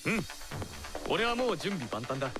うん。俺はもう準備万端だ。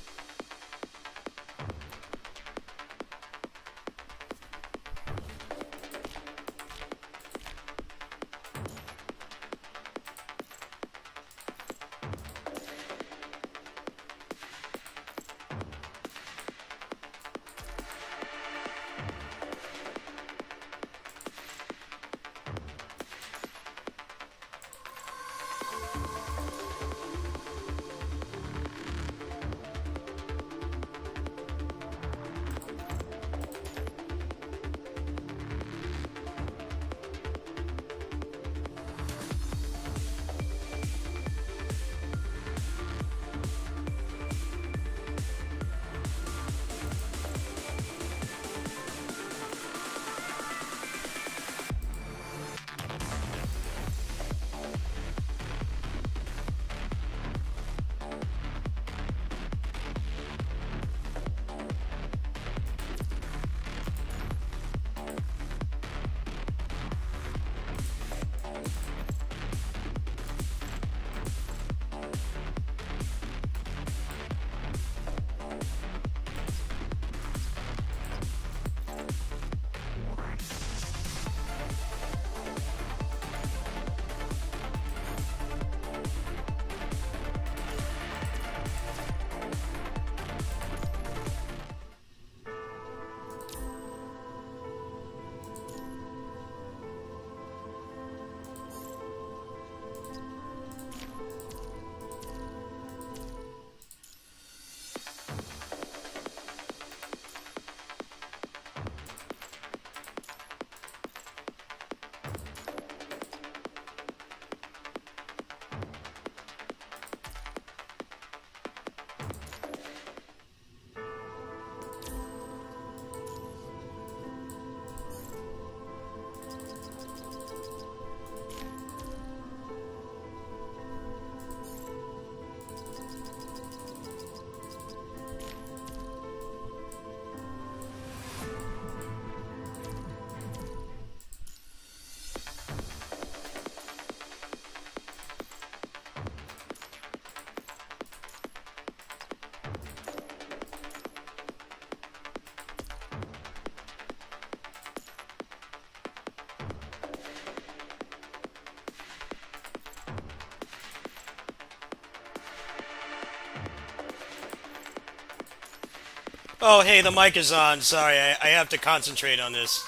Oh, hey, the mic is on. Sorry, I have to concentrate on this.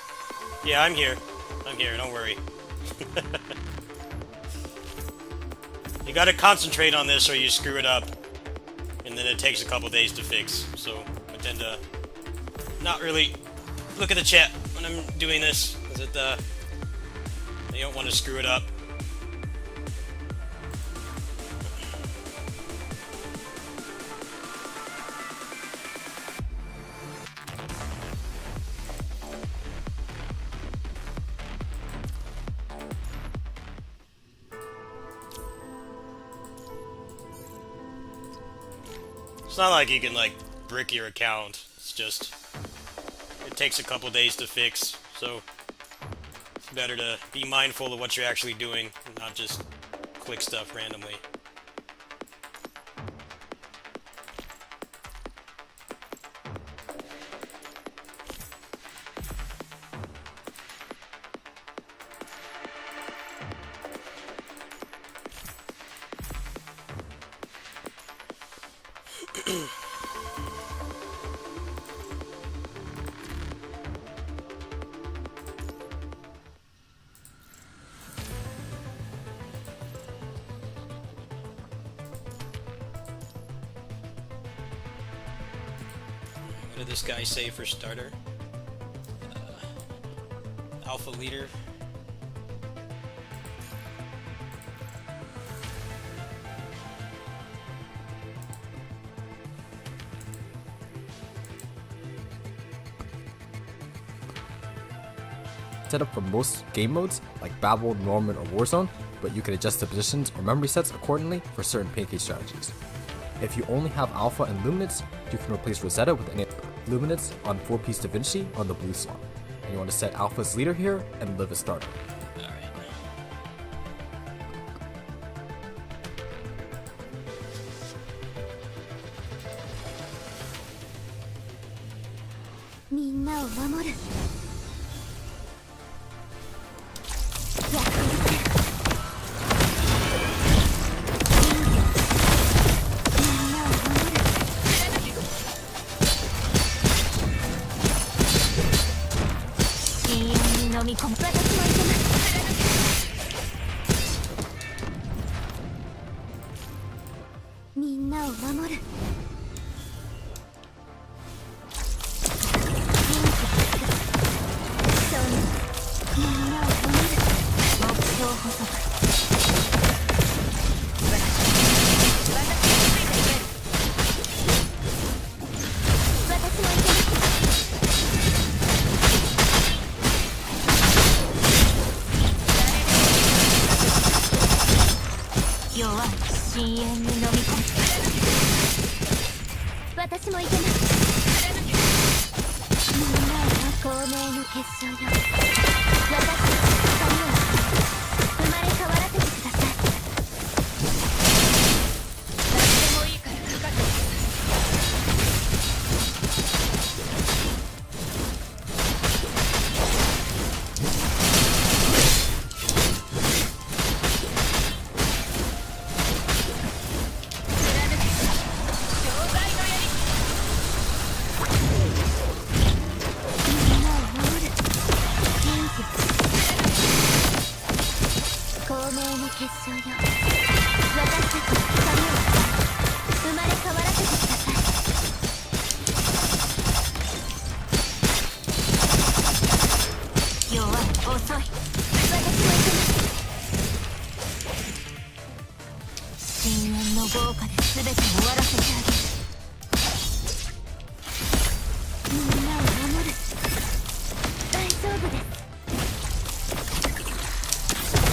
Yeah, I'm here. I'm here, don't worry. You gotta concentrate on this or you screw it up. And then it takes a couple days to fix. So, I tend to not really look at the chat when I'm doing this. Because you don't want to screw it up. It's not like you can, like, brick your account. It's just, it takes a couple days to fix, so it's better to be mindful of what you're actually doing and not just click stuff randomly. What did this guy say for starter? Alpha leader. Set up for most game modes like Babel, Norman, or Warzone, but you can adjust the positions or memory sets accordingly for certain pancake strategies. If you only have Alpha and Luminance, you can replace Rosetta with any Luminance on 4-piece Da Vinci on the blue slot. And you want to set Alpha as leader here and Liv as starter. Alright. みんなを守る。役に立てる。みんなを守る。深淵に飲み込む。私もいけます。みんなを守る。弱い深淵に飲み込む。私もいけます。みんなは光明の結晶よ。私たちの光を生まれ変わらせてください。何でもいいからかかって。結晶よ。私たちの光を生まれ変わらせてください。弱い、遅い。私もいけます。深淵の豪華で全て終わらせてあげる。みんなを守る。大丈夫です。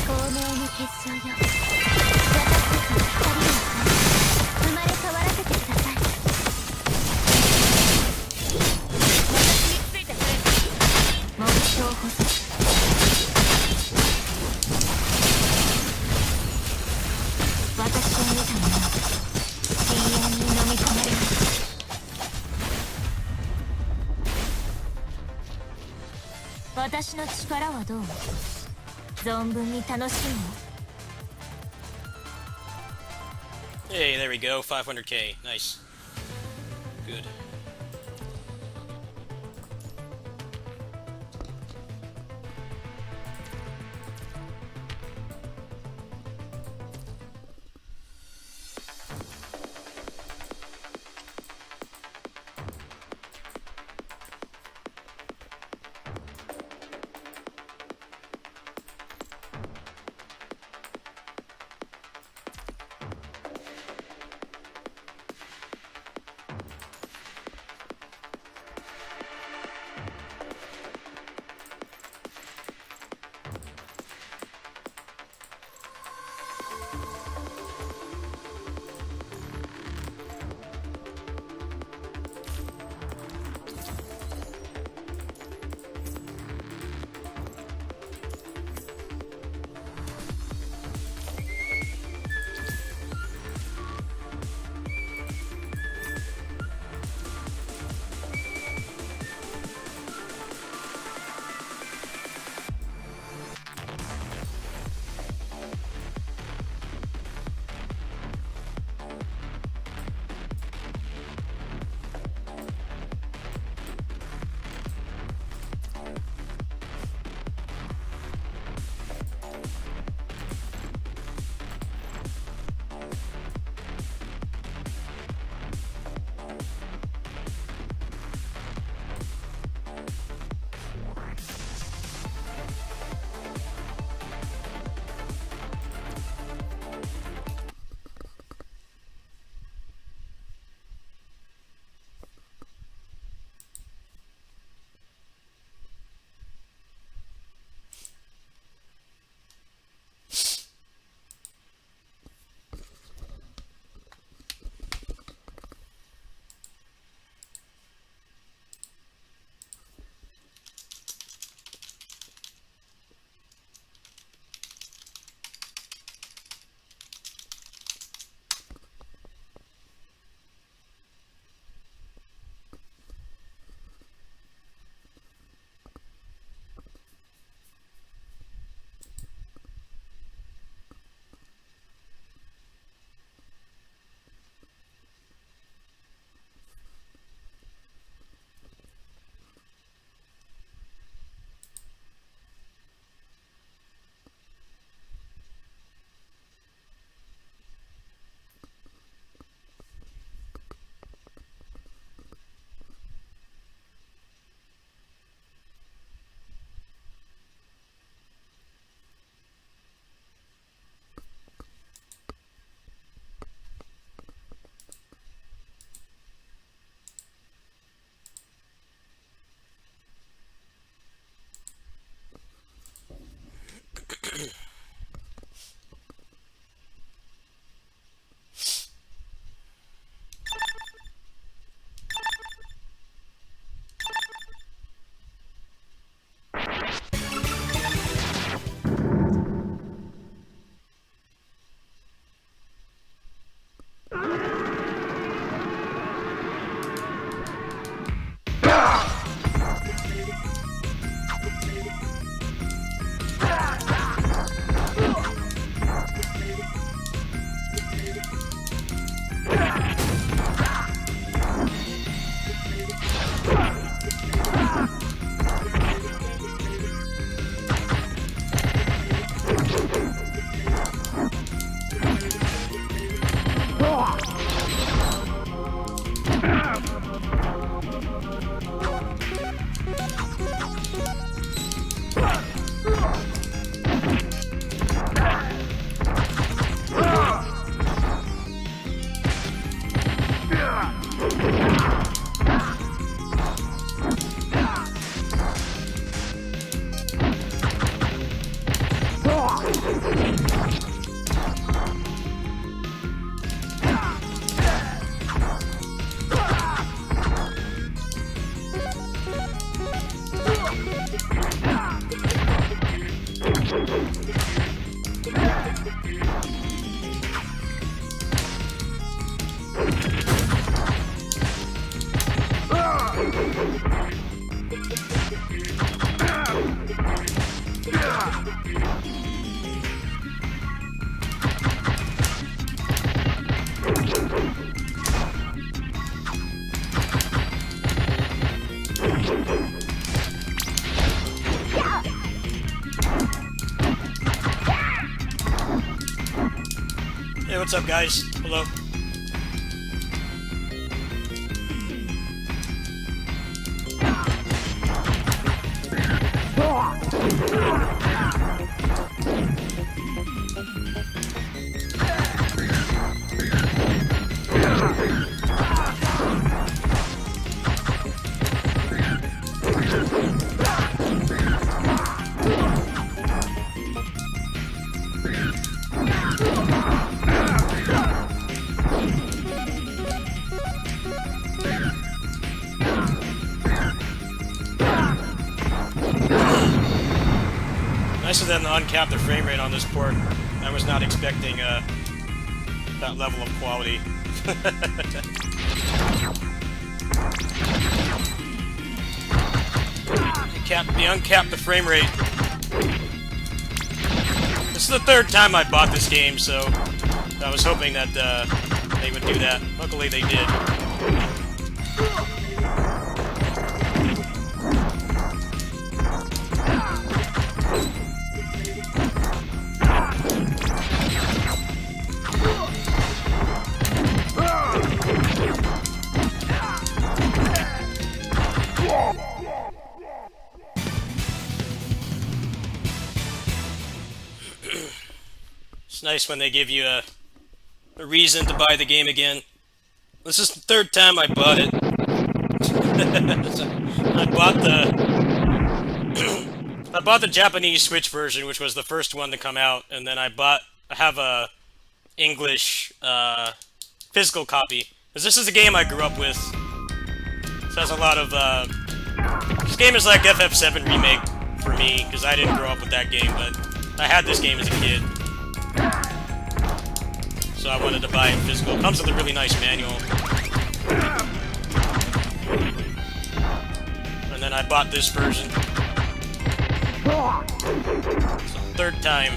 光明の結晶よ。私たちの光を生まれ変わらせてください。私についてくれ。目標補足。私を見た者は深淵に飲み込まれます。私の力はどう？存分に楽しむ。 Hey, there we go. 500k. Nice. Good. Hey, what's up, guys? Hello. Nicer than uncap the frame rate on this port. I was not expecting that level of quality. They uncapped the frame rate. This is the third time I bought this game, so I was hoping that they would do that. Luckily, they did. It's nice when they give you a reason to buy the game again. This is the third time I bought it. I bought the Japanese Switch version, which was the first one to come out, and then I have a English physical copy. Because this is a game I grew up with. This has a lot of this game is like FF7 remake for me, because I didn't grow up with that game, but I had this game as a kid. So I wanted to buy it physical. It comes with a really nice manual. And then I bought this version. So third time.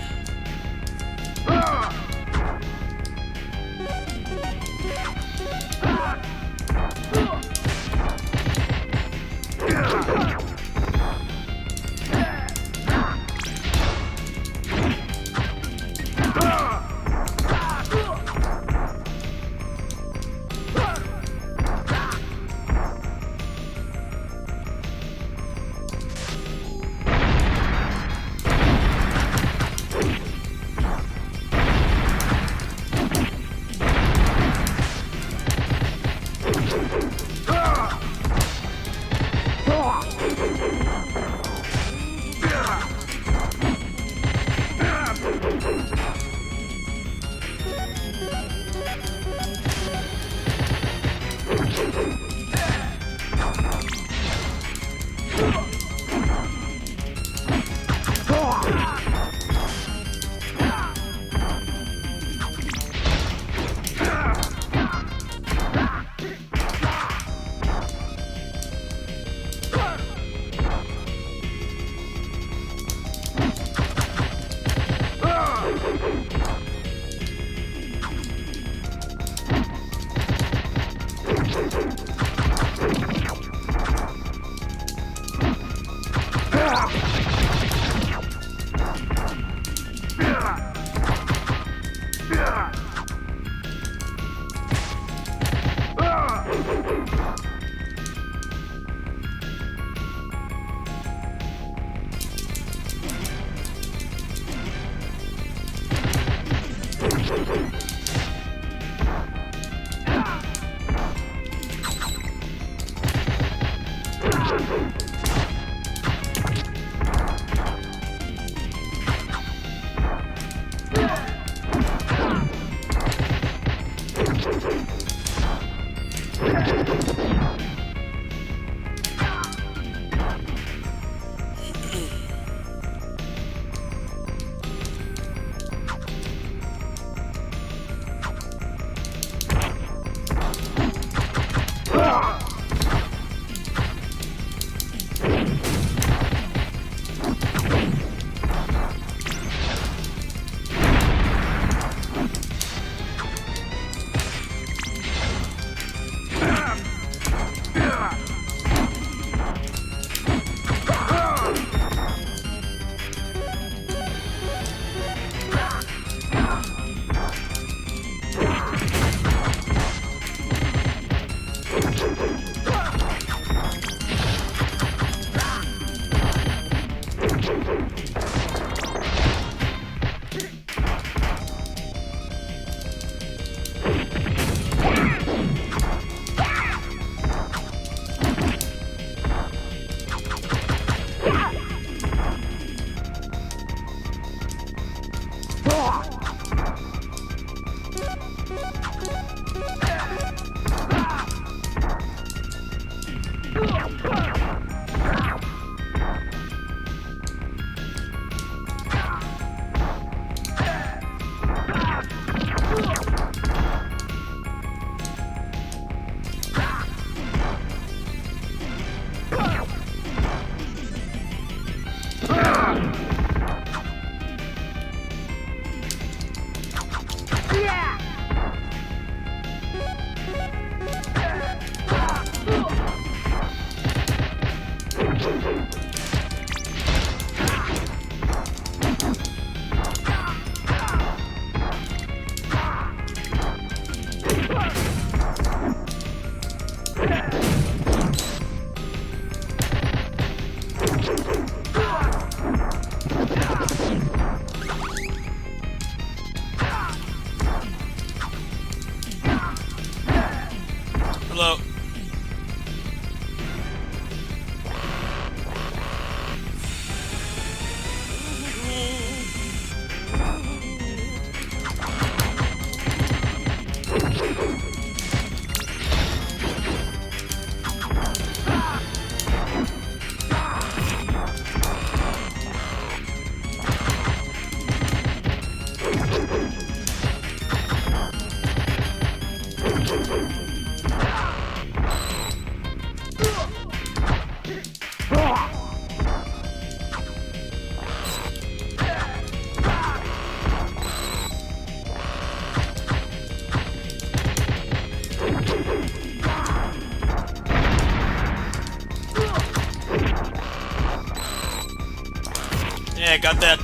Yeah, got that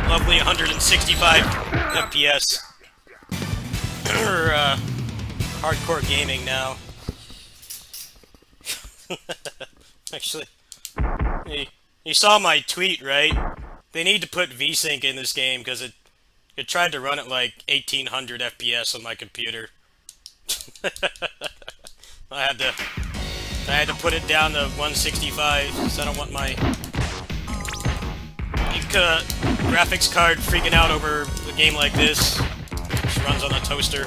lovely 165 FPS for hardcore gaming now. Actually, you saw my tweet, right? They need to put VSync in this game because it tried to run at like 1800 FPS on my computer. I had to put it down to 165 because I don't want my graphics card freaking out over a game like this, which runs on a toaster.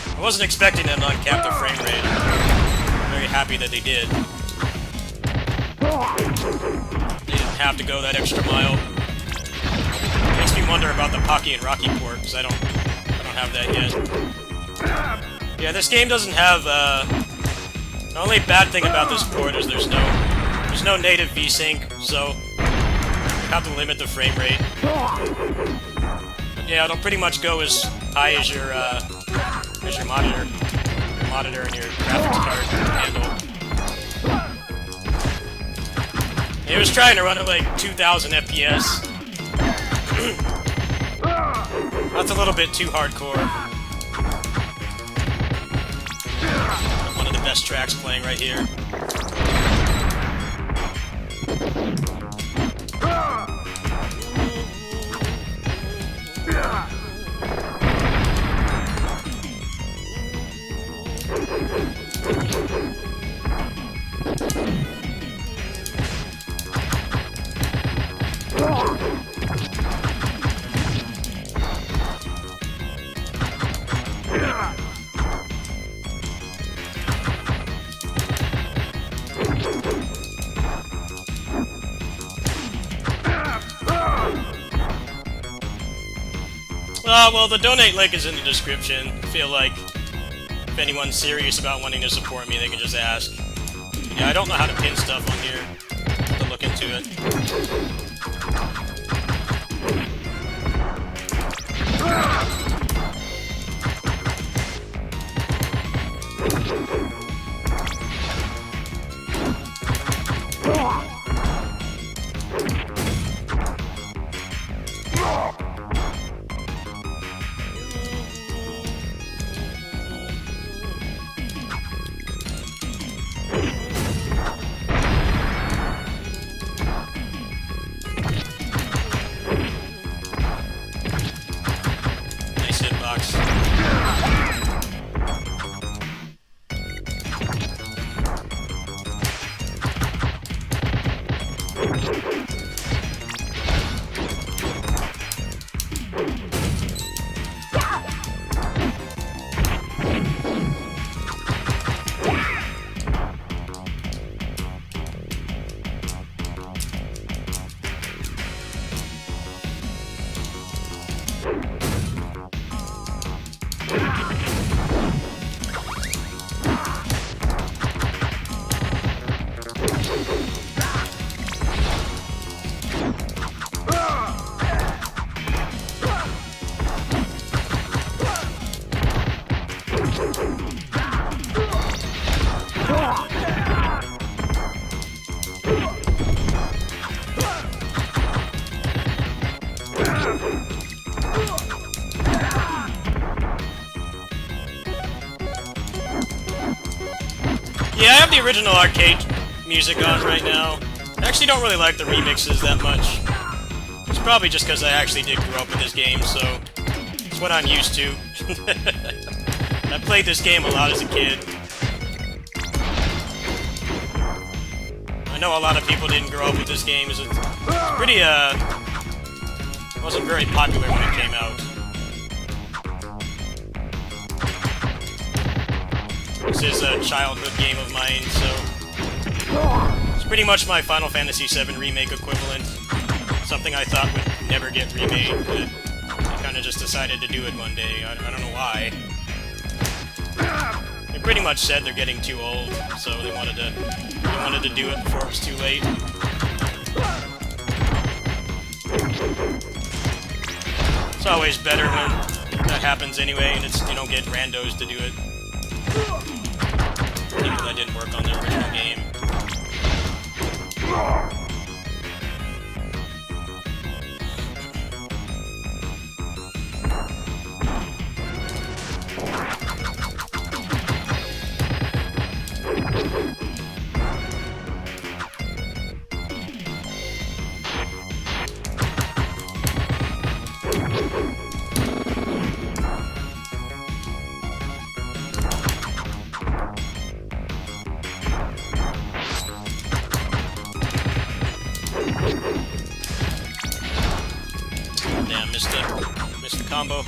I wasn't expecting them to uncap the frame rate. I'm very happy that they did. They didn't have to go that extra mile. Makes me wonder about the Pocky and Rocky port, because I don't have that yet. Yeah, this game doesn't have, the only bad thing about this port is there's no native VSync, so you have to limit the frame rate. But yeah, it'll pretty much go as high as your monitor and your graphics card handle. It was trying to run at like 2000 FPS. That's a little bit too hardcore. One of the best tracks playing right here. Well, the donate link is in the description. I feel like if anyone's serious about wanting to support me, they can just ask. Yeah, I don't know how to pin stuff on here. I have to look into it. Yeah, I have the original arcade music on right now. I actually don't really like the remixes that much. It's probably just because I actually did grow up with this game, so it's what I'm used to. I played this game a lot as a kid. I know a lot of people didn't grow up with this game. It's pretty, it wasn't very popular when it came out. This is a childhood game of mine, so it's pretty much my Final Fantasy VII Remake equivalent. Something I thought would never get remade, but I kind of just decided to do it one day. I don't know why. They pretty much said they're getting too old, so they wanted to do it before it was too late. It's always better when that happens anyway, and you don't get randos to do it. that didn't work on the original game. Damn, missed the combo.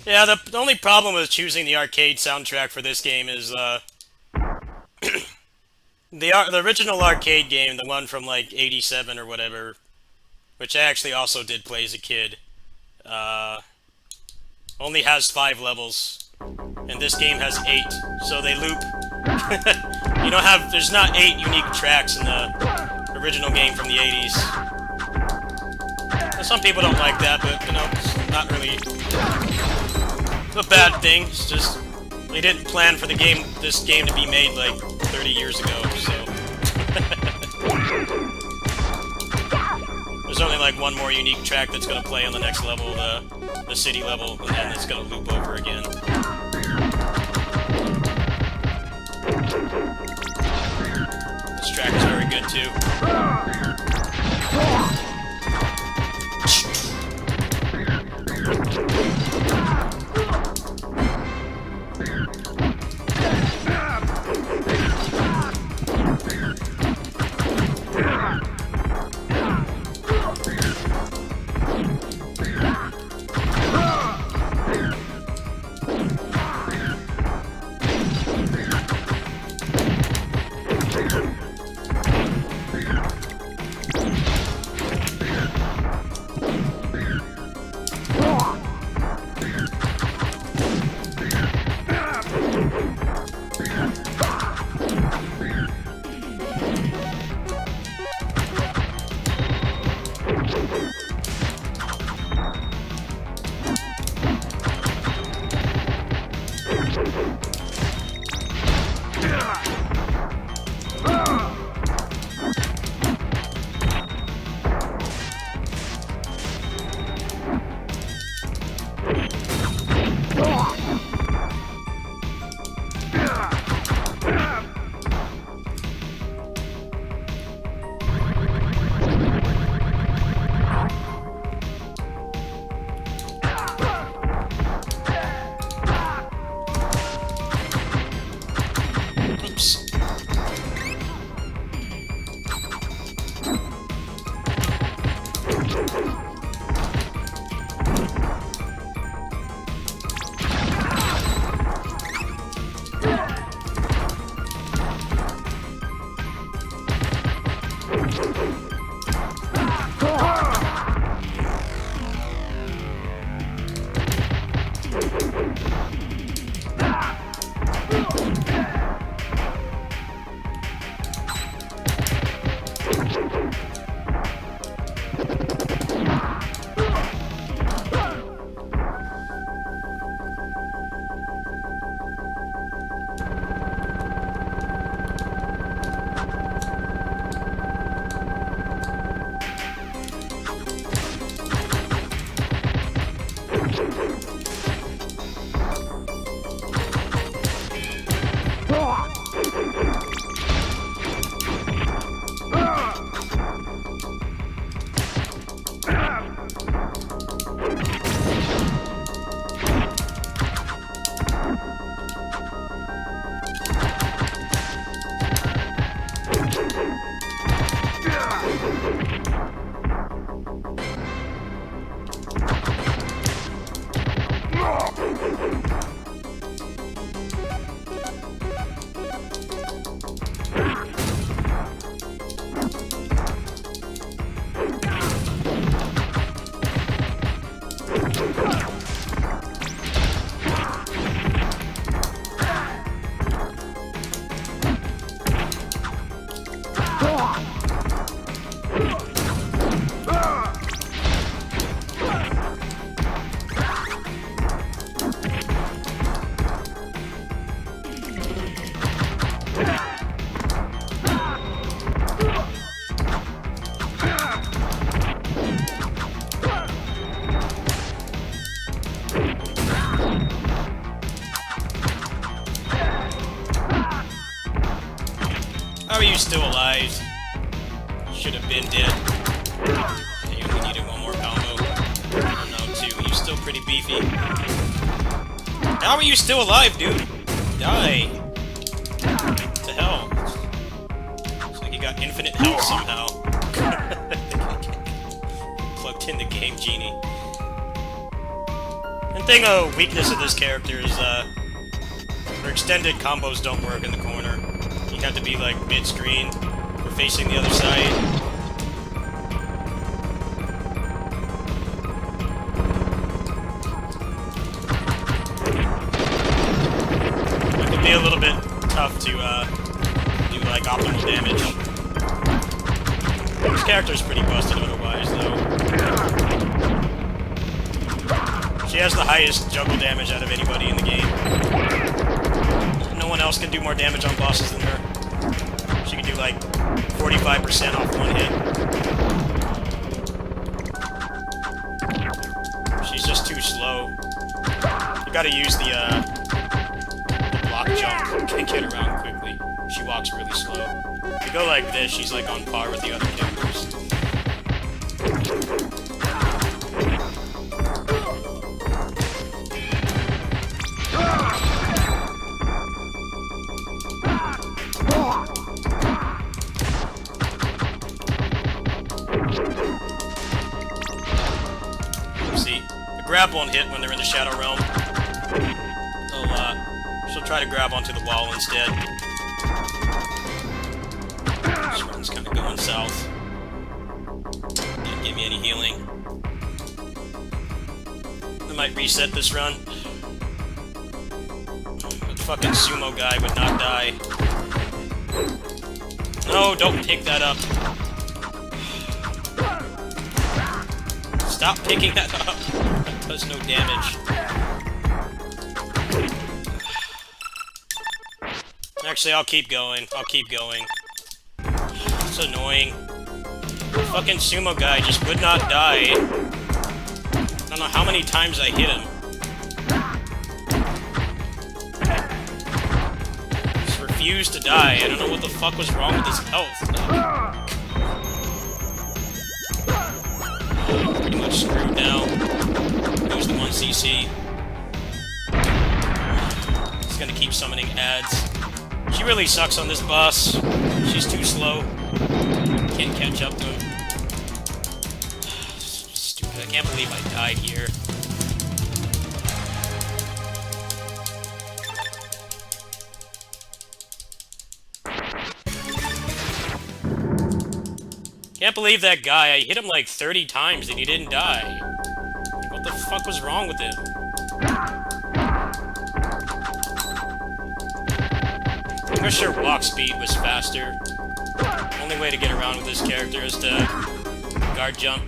Yeah, the only problem with choosing the arcade soundtrack for this game is, the original arcade game, the one from, like, 87 or whatever, which I actually also did play as a kid, only has 5 levels, and this game has 8, so they loop. There's not 8 unique tracks in the original game from the 80s. And some people don't like that, but, it's not really a bad thing. It's just they didn't plan for this game to be made like 30 years ago, so there's only like one more unique track that's gonna play on the next level, the city level, and then it's gonna loop over again. This track is very good too. How are you still alive? Should have been dead. Hey, we needed one more combo. I don't know, too. You're still pretty beefy. How are you still alive, dude? Die. What the hell? Looks like you got infinite health somehow. Plugged in the game genie. One thing, a weakness of this character is, her extended combos don't work in the corner. You have to be, like, mid-screen or facing the other side. It can be a little bit tough to, do, like, optimal damage. This character's pretty busted otherwise, though. She has the highest juggle damage out of anybody in the game. No one else can do more damage on bosses than her. She can do like 45% off one hit. She's just too slow. You gotta use the block jump to get around quickly. She walks really slow. If you go like this, she's like on par with the other characters. See, the grab won't hit when they're in the Shadow Realm. She'll try to grab onto the wall instead. This run's kind of going south. Didn't give me any healing. I might reset this run. But fucking sumo guy would not die. No, don't pick that up. Stop picking that up. That does no damage. Actually, I'll keep going. I'll keep going. It's annoying. The fucking sumo guy just would not die. I don't know how many times I hit him. Just refused to die. I don't know what the fuck was wrong with his health. Pretty much screwed now. Goes the 1cc. He's gonna keep summoning ads. She really sucks on this boss. She's too slow. Can't catch up to him. Stupid. I can't believe I died here. Can't believe that guy. I hit him like 30 times and he didn't die. What the fuck was wrong with him? I wish her walk speed was faster. Only way to get around with this character is to guard jump.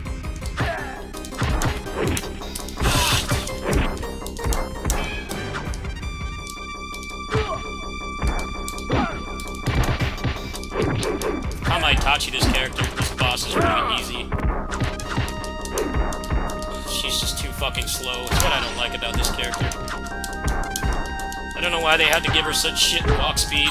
How might Tachi this character? This boss is really easy. She's just too fucking slow. That's what I don't like about this character. I don't know why they had to give her such shit walk speed.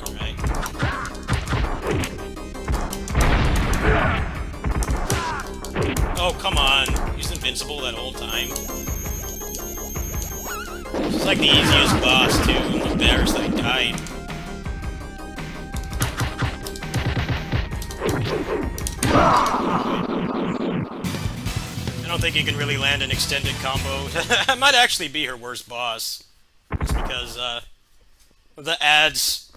Alright. Oh, come on. He's invincible that whole time. This is like the easiest boss, too. I'm embarrassed that I died. I don't think you can really land an extended combo. That might actually be her worst boss. It's because, the ads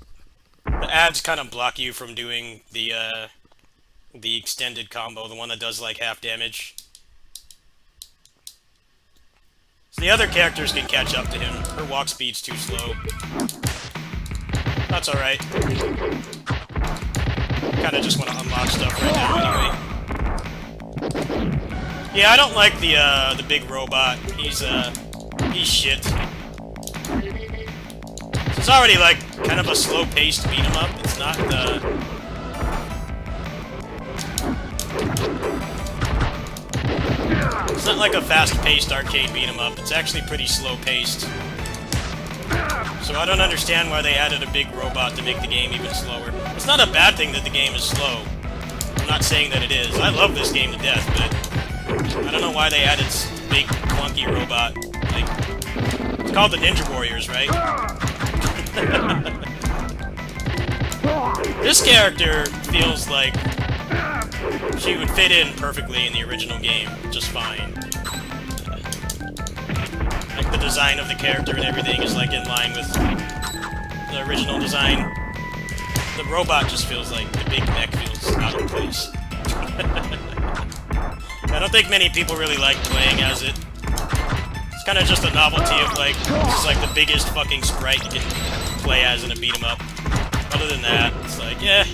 kind of block you from doing the extended combo, the one that does, like, half damage. So the other characters can catch up to him. Her walk speed's too slow. That's alright. Kinda just want to unlock stuff right now anyway. Yeah, I don't like the big robot. He's shit. It's already, like, kind of a slow-paced beat-em-up. It's not, It's not like a fast-paced arcade beat-em-up. It's actually pretty slow-paced. So I don't understand why they added a big robot to make the game even slower. It's not a bad thing that the game is slow. I'm not saying that it is. I love this game to death, but I don't know why they added this big, clunky robot. Like, it's called the Ninja Warriors, right? This character feels like she would fit in perfectly in the original game, just fine. Like, the design of the character and everything is, like, in line with the original design. The robot just feels like the big mech feels out of place. I don't think many people really like playing as it. It's kind of just a novelty of, like, this is, like, the biggest fucking sprite you can play as in a beat-em-up. Other than that, it's like, yeah.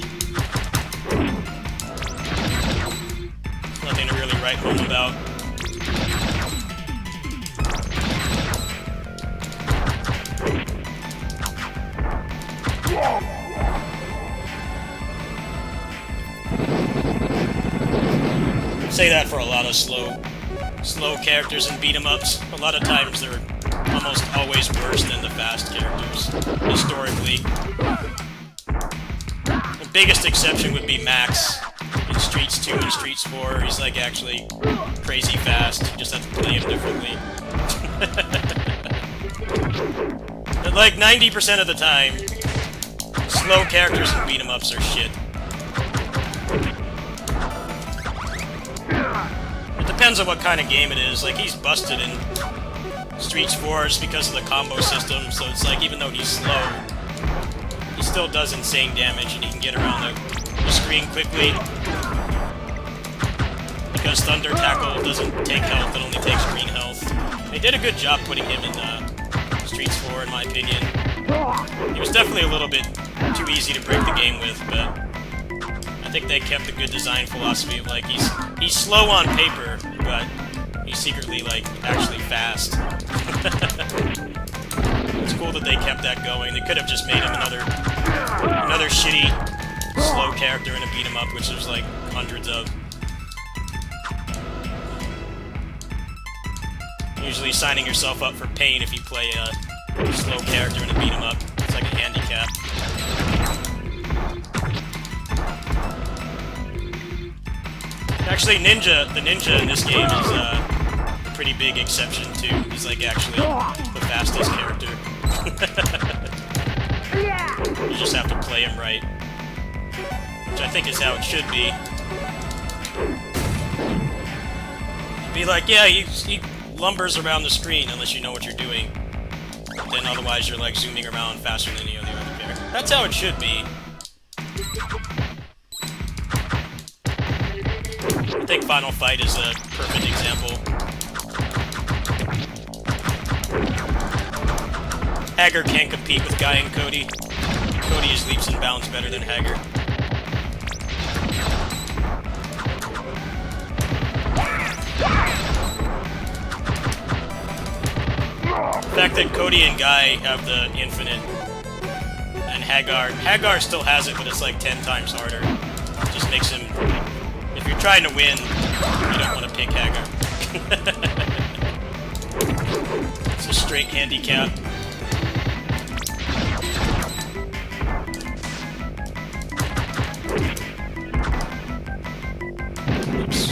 Nothing to really write home about. Say that for a lot of slow characters in beat-em-ups. A lot of times they're almost always worse than the fast characters, historically. The biggest exception would be Max in Streets 2 and Streets 4. He's like actually crazy fast. You just have to play him differently. But like 90% of the time, slow characters in beat-em-ups are shit. It depends on what kind of game it is. Like, he's busted in Streets 4 just because of the combo system, so it's like, even though he's slow, he still does insane damage and he can get around the screen quickly. Because Thunder Tackle doesn't take health, it only takes green health. They did a good job putting him in Streets 4, in my opinion. He was definitely a little bit too easy to break the game with, but I think they kept a good design philosophy of, like, he's slow on paper, but he's secretly, like, actually fast. It's cool that they kept that going. They could have just made him another shitty, slow character in a beat-em-up, which there's, like, hundreds of. Usually signing yourself up for pain if you play a slow character in a beat-em-up. It's like a handicap. Actually, the ninja in this game is a pretty big exception, too. He's, like, actually the fastest character. You just have to play him right. Which I think is how it should be. Be like, yeah, he lumbers around the screen unless you know what you're doing. Then otherwise you're, like, zooming around faster than any other character. That's how it should be. I think Final Fight is a perfect example. Hager can't compete with Guy and Cody. Cody is leaps and bounds better than Hager. The fact that Cody and Guy have the infinite, and Hagar still has it, but it's like 10 times harder. It just makes him, if you're trying to win, you don't want to pick Hagar. It's a straight handicap. Oops.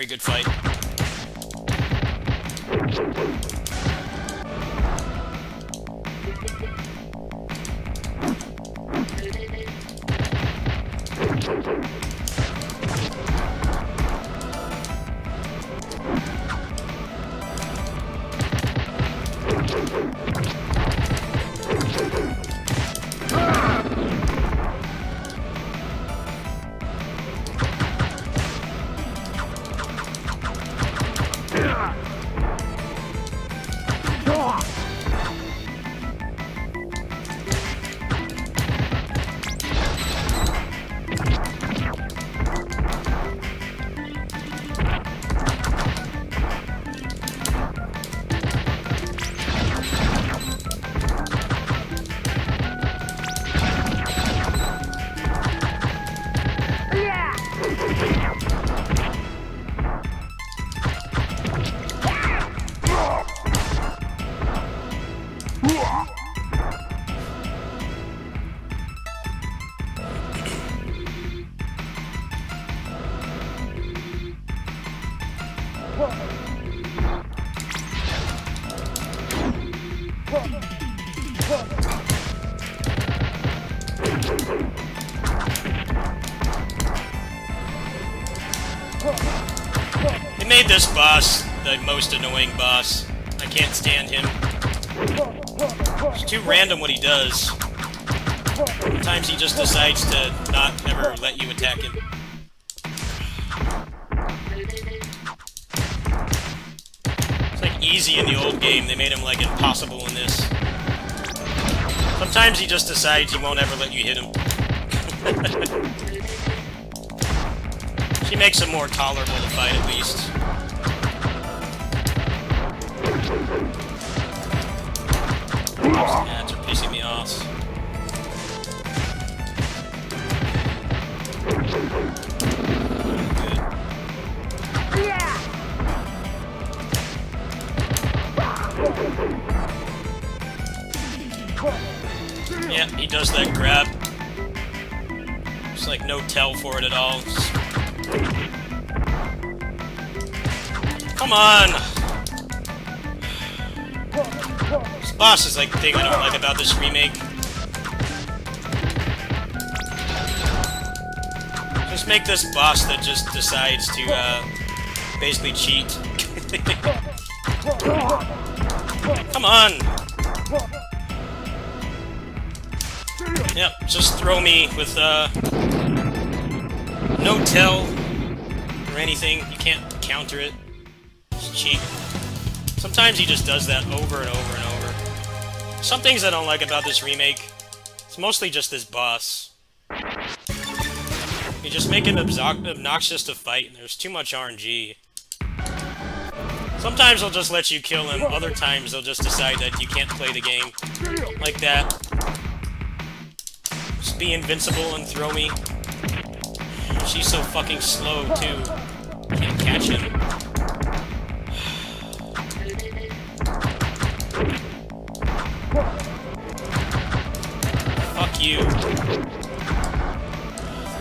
very good fight. They made this boss the most annoying boss. I can't stand him. It's too random what he does. Sometimes he just decides to not ever let you attack him. It's like easy in the old game. They made him like impossible in this. Sometimes he just decides he won't ever let you hit him. She makes him more tolerable to fight at least. Those ads are pissing me off. Good. Yeah, he does that grab. There's like no tell for it at all. Come on! This boss is like the thing I don't like about this remake. Just make this boss that just decides to basically cheat. Come on! Yep, just throw me with no tell or anything. You can't counter it. Just cheat. Sometimes he just does that over and over and over. Some things I don't like about this remake. It's mostly just this boss. You just make him obnoxious to fight, and there's too much RNG. Sometimes they'll just let you kill him, other times they'll just decide that you can't play the game. Like that. Just be invincible and throw me. She's so fucking slow, too. Can't catch him. Fuck you.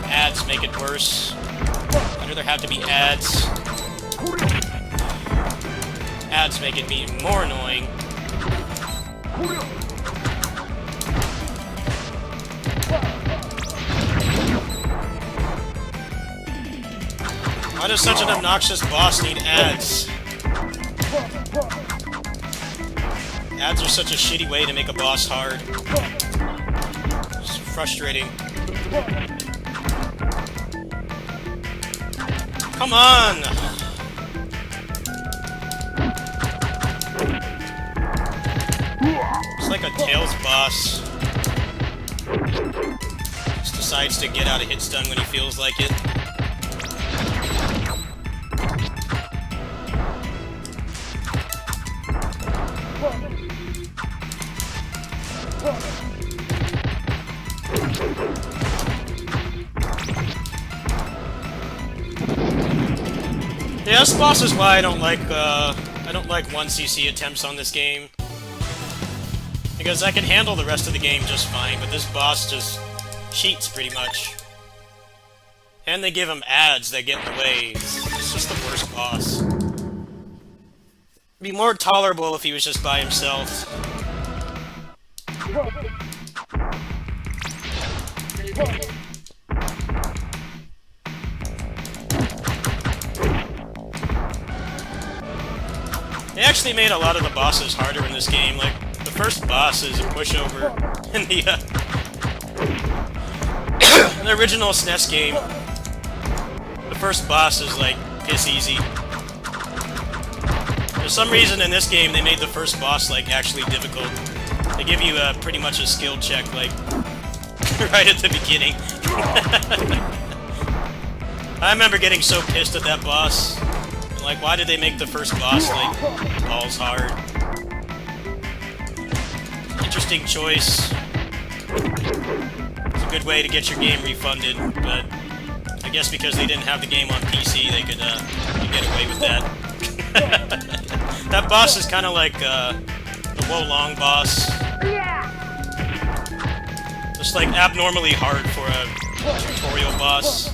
Ads make it worse. I'd rather have to be ads. Ads make it be more annoying. Why does such an obnoxious boss need ads? Ads are such a shitty way to make a boss hard. It's frustrating. Come on! It's like a Tails boss. Just decides to get out of hit stun when he feels like it. Yeah, this boss is why I don't like 1cc attempts on this game. Because I can handle the rest of the game just fine, but this boss just cheats pretty much. And they give him ads that get in the way. It's just the worst boss. Be more tolerable if he was just by himself. They actually made a lot of the bosses harder in this game. Like, the first boss is a pushover in the, in the original SNES game. The first boss is, like, piss easy. For some reason in this game, they made the first boss, like, actually difficult. They give you pretty much a skill check, like, right at the beginning. I remember getting so pissed at that boss. Like, why did they make the first boss, like, balls hard? Interesting choice. It's a good way to get your game refunded, but I guess because they didn't have the game on PC, they could get away with that. That boss is kind of like the Wo-Long boss. Just like abnormally hard for a tutorial boss.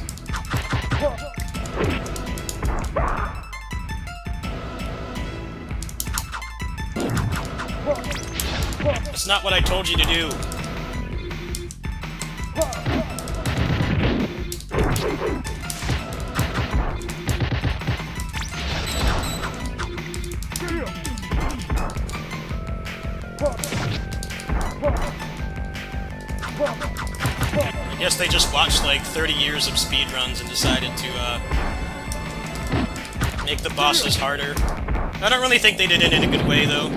That's not what I told you to do. I guess they just watched like 30 years of speedruns and decided to make the bosses harder. I don't really think they did it in a good way though.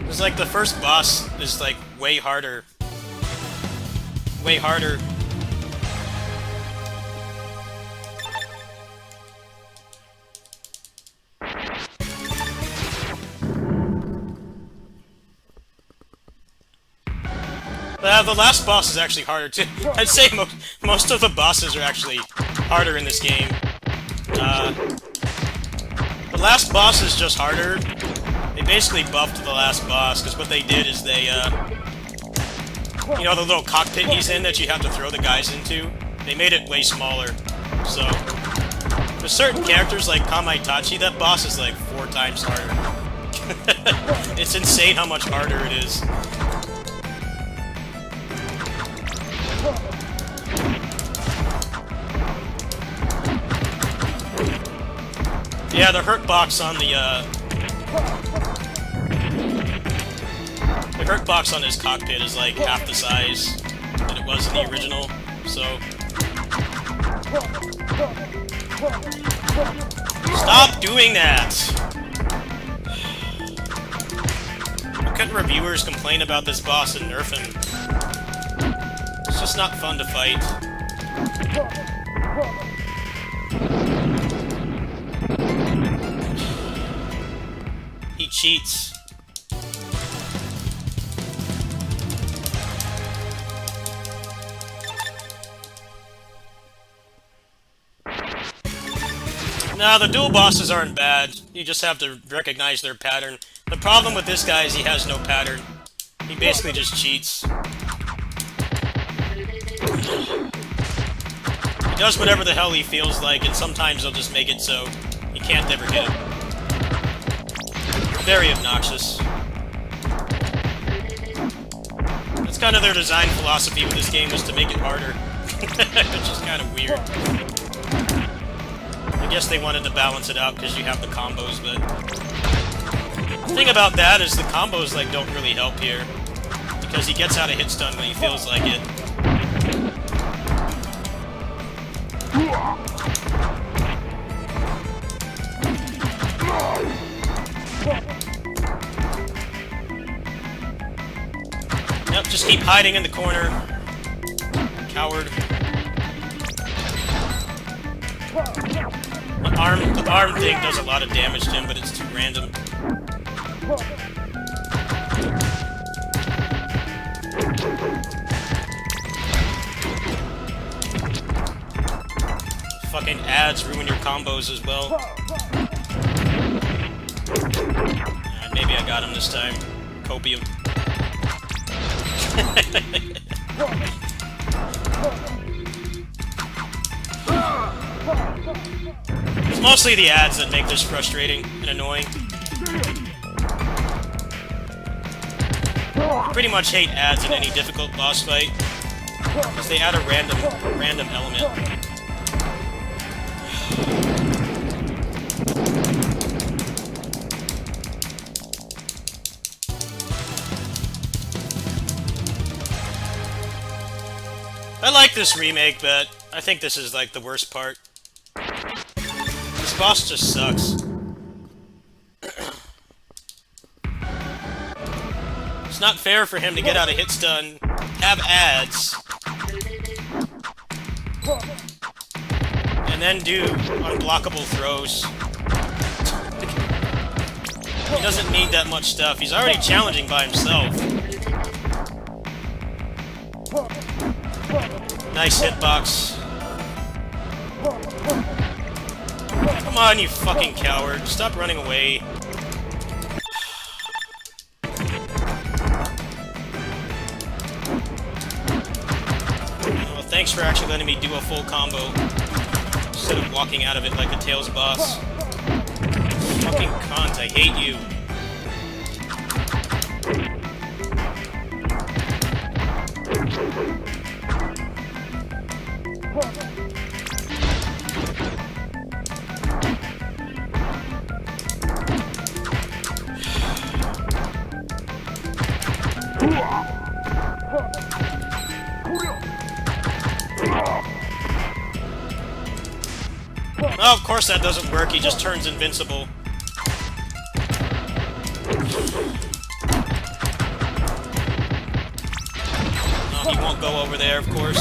It's like the first boss is like way harder. Way harder. The last boss is actually harder too. I'd say most of the bosses are actually harder in this game. The last boss is just harder. They basically buffed the last boss, because what they did is they, you know the little cockpit he's in that you have to throw the guys into? They made it way smaller. So, for certain characters like Kamaitachi, that boss is like 4 times harder. It's insane how much harder it is. Yeah, the hurt box on the hurt box on his cockpit is like half the size that it was in the original, so... Stop doing that! Couldn't reviewers complain about this boss and nerf him? It's just not fun to fight. He cheats. Nah, the dual bosses aren't bad. You just have to recognize their pattern. The problem with this guy is he has no pattern. He basically just cheats. He does whatever the hell he feels like, and sometimes he'll just make it so you can't ever hit him. Very obnoxious. That's kind of their design philosophy with this game, is to make it harder. Which is kind of weird. I guess they wanted to balance it out because you have the combos, but... The thing about that is the combos, like, don't really help here. Because he gets out of hit stun when he feels like it. Yep, just keep hiding in the corner. Coward. The arm thing does a lot of damage to him, but it's too random. Fucking ads ruin your combos as well. Maybe I got him this time. Copium. Mostly the ads that make this frustrating and annoying. Pretty much hate ads in any difficult boss fight, because they add a random element. I like this remake, but I think this is like the worst part. This boss just sucks. It's not fair for him to get out of hit stun, have ads, and then do unblockable throws. He doesn't need that much stuff. He's already challenging by himself. Nice hitbox. Come on, you fucking coward. Stop running away. Well, thanks for actually letting me do a full combo instead of walking out of it like a Tails boss. Fucking cunt, I hate you. Oh, of course that doesn't work, he just turns invincible. No, he won't go over there, of course.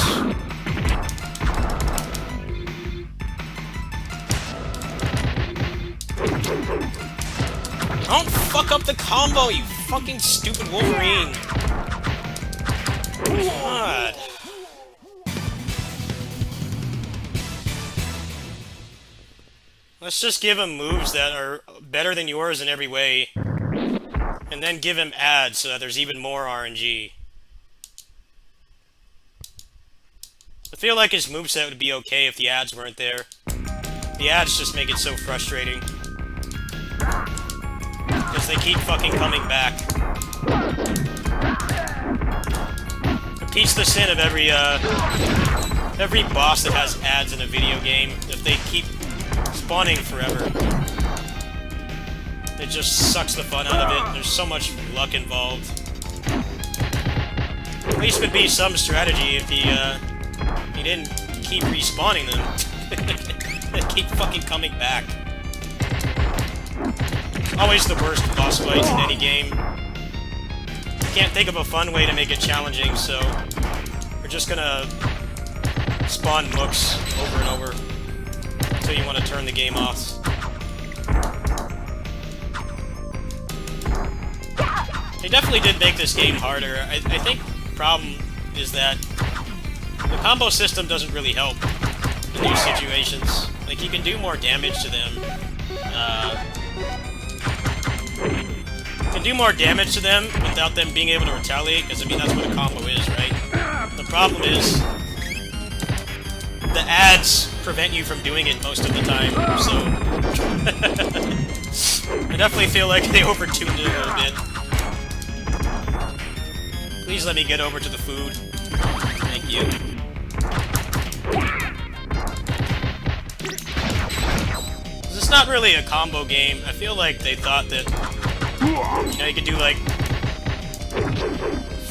Don't fuck up the combo, you fucking stupid Wolverine! God. Let's just give him moves that are better than yours in every way. And then give him ads so that there's even more RNG. I feel like his moveset would be okay if the ads weren't there. The ads just make it so frustrating. Because they keep fucking coming back. Repeats the sin of every boss that has ads in a video game. If they keep spawning forever, it just sucks the fun out of it. There's so much luck involved. At least would be some strategy if he didn't keep respawning them. They keep fucking coming back. Always the worst boss fight in any game. Can't think of a fun way to make it challenging, so we're just gonna spawn mooks over and over until you want to turn the game off. They definitely did make this game harder. I think the problem is that the combo system doesn't really help in these situations. Like, you can do more damage to them. You can do more damage to them without them being able to retaliate, because, I mean, that's what a combo is, right? The problem is the ads prevent you from doing it most of the time, so I definitely feel like they overtuned it a little bit. Please let me get over to the food. Thank you. It's not really a combo game. I feel like they thought that, you know, you could do like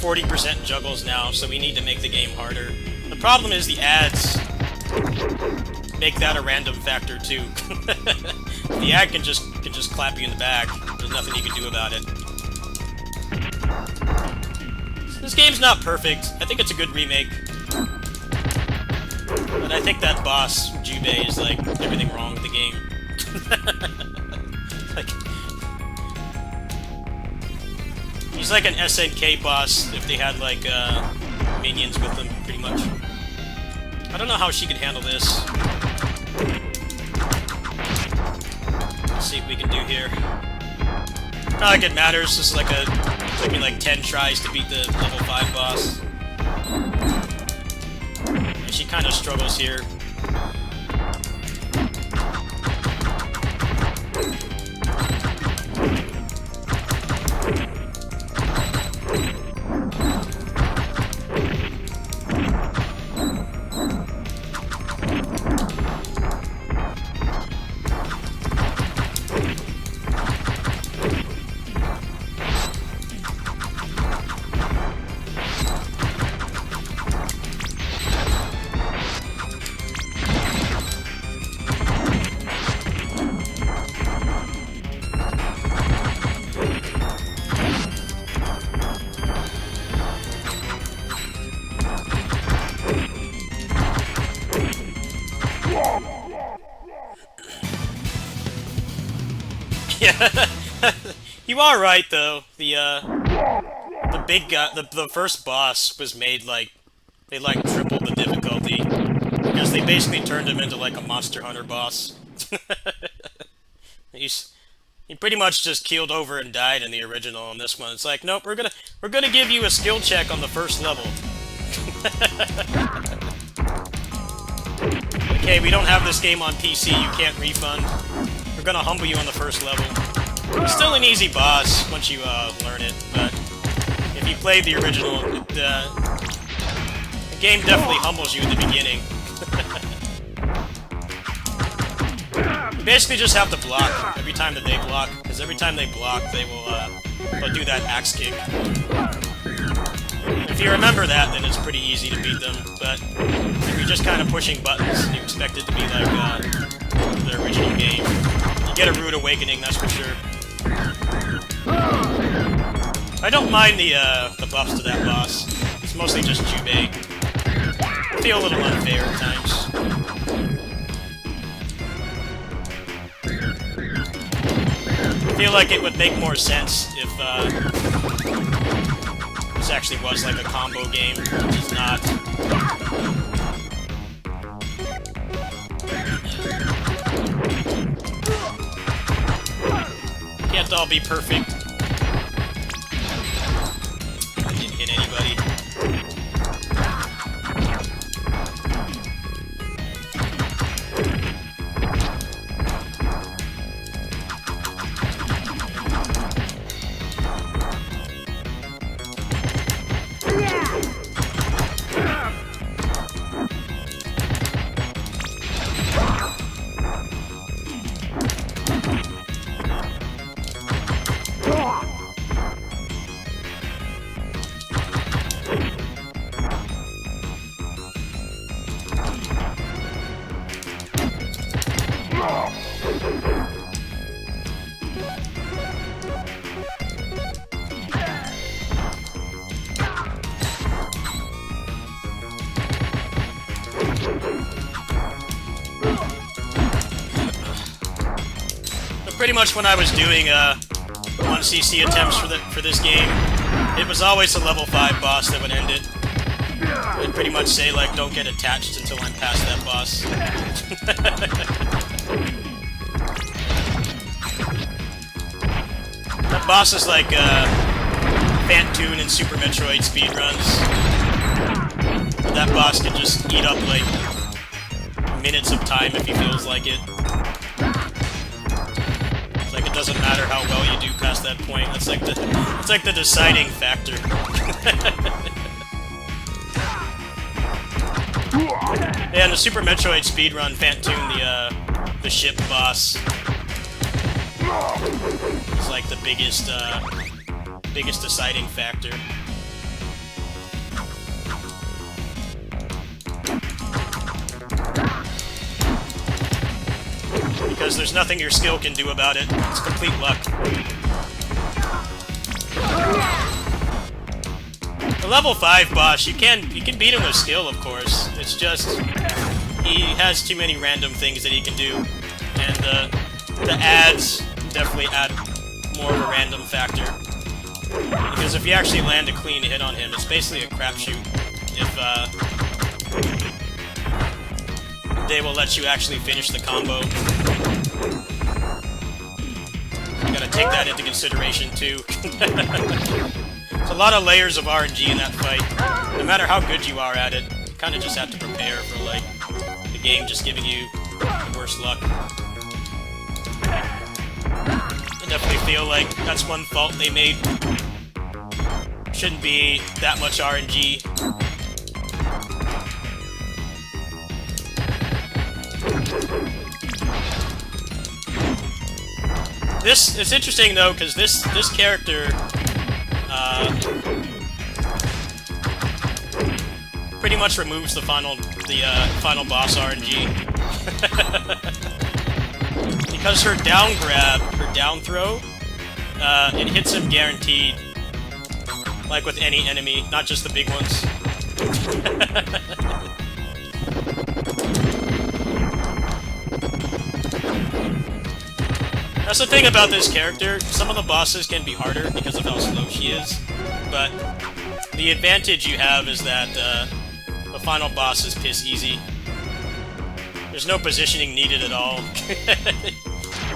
40% juggles now, so we need to make the game harder. The problem is the ads make that a random factor too. The ad can just clap you in the back. There's nothing you can do about it. This game's not perfect. I think it's a good remake. But I think that boss, Jubei, is like everything wrong with the game. Like, he's like an SNK boss if they had like minions with them, pretty much. I don't know how she could handle this. Let's see what we can do here. Not like it matters. This is like it took me like 10 tries to beat the level 5 boss. And she kind of struggles here. Yeah, you are right though. The big guy, the first boss was made like they like tripled the difficulty because they basically turned him into like a Monster Hunter boss. He pretty much just keeled over and died in the original. On this one, it's like, nope, we're gonna give you a skill check on the first level. Okay, we don't have this game on PC. You can't refund. We're gonna humble you on the first level. It's still an easy boss once you learn it, but if you played the original, the game definitely humbles you in the beginning. You basically just have to block every time that they block, because every time they block, they'll do that axe kick. If you remember that, then it's pretty easy to beat them, but if you're just kind of pushing buttons and you expect it to be like the original game, you get a rude awakening, that's for sure. I don't mind the buffs to that boss. It's mostly just Jubei. I feel a little unfair at times. I feel like it would make more sense if this actually was like a combo game, which is not. Can't all be perfect. I didn't hit anybody. Pretty much when I was doing 1cc attempts for this game, it was always a level 5 boss that would end it. I'd pretty much say, like, don't get attached until I'm past that boss. That boss is like Phantoon and Super Metroid speedruns. That boss can just eat up, like, minutes of time if he feels like it. Like, it doesn't matter how well you do past that point. It's like the deciding factor. Yeah, in the Super Metroid speedrun, Phantoon, the ship boss, is like the biggest deciding factor. Because there's nothing your skill can do about it. It's complete luck. The level 5 boss, you can beat him with skill, of course. It's just he has too many random things that he can do, and the ads definitely add more of a random factor. Because if you actually land a clean hit on him, it's basically a crapshoot. If they will let you actually finish the combo. You gotta take that into consideration too. There's a lot of layers of RNG in that fight. No matter how good you are at it, you kinda just have to prepare for, like, the game just giving you the worst luck. I definitely feel like that's one fault they made. Shouldn't be that much RNG. It's interesting though, because this character pretty much removes the final boss RNG. Because her down grab, her down throw, it hits him guaranteed. Like with any enemy, not just the big ones. That's the thing about this character. Some of the bosses can be harder because of how slow she is, but the advantage you have is that the final boss is piss easy. There's no positioning needed at all.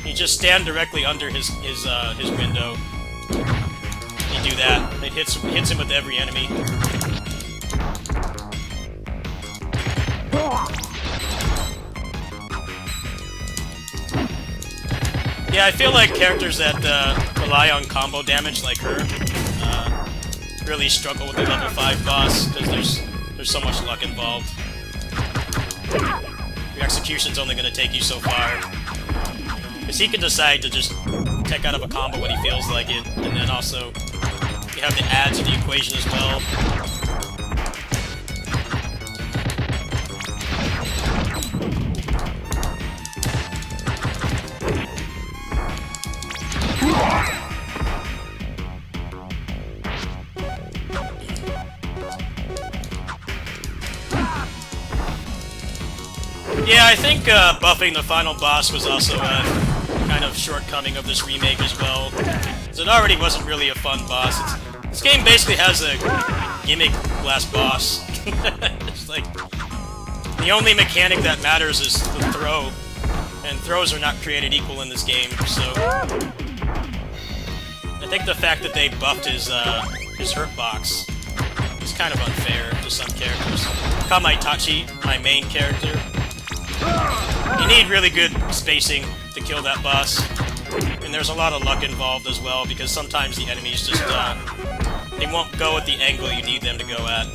You just stand directly under his window. You do that. It hits him with every enemy. Yeah, I feel like characters that rely on combo damage, like her, really struggle with the level 5 boss because there's so much luck involved. Your execution's only going to take you so far. Because he can decide to just tech out of a combo when he feels like it, and then also you have the adds to the equation as well. Yeah, I think buffing the final boss was also a kind of shortcoming of this remake as well. Because it already wasn't really a fun boss. This game basically has a gimmick last boss. It's like, the only mechanic that matters is the throw. And throws are not created equal in this game, so... I think the fact that they buffed his hurt box is kind of unfair to some characters. Kamaitachi, my main character, you need really good spacing to kill that boss, and there's a lot of luck involved as well, because sometimes the enemies just, they won't go at the angle you need them to go at.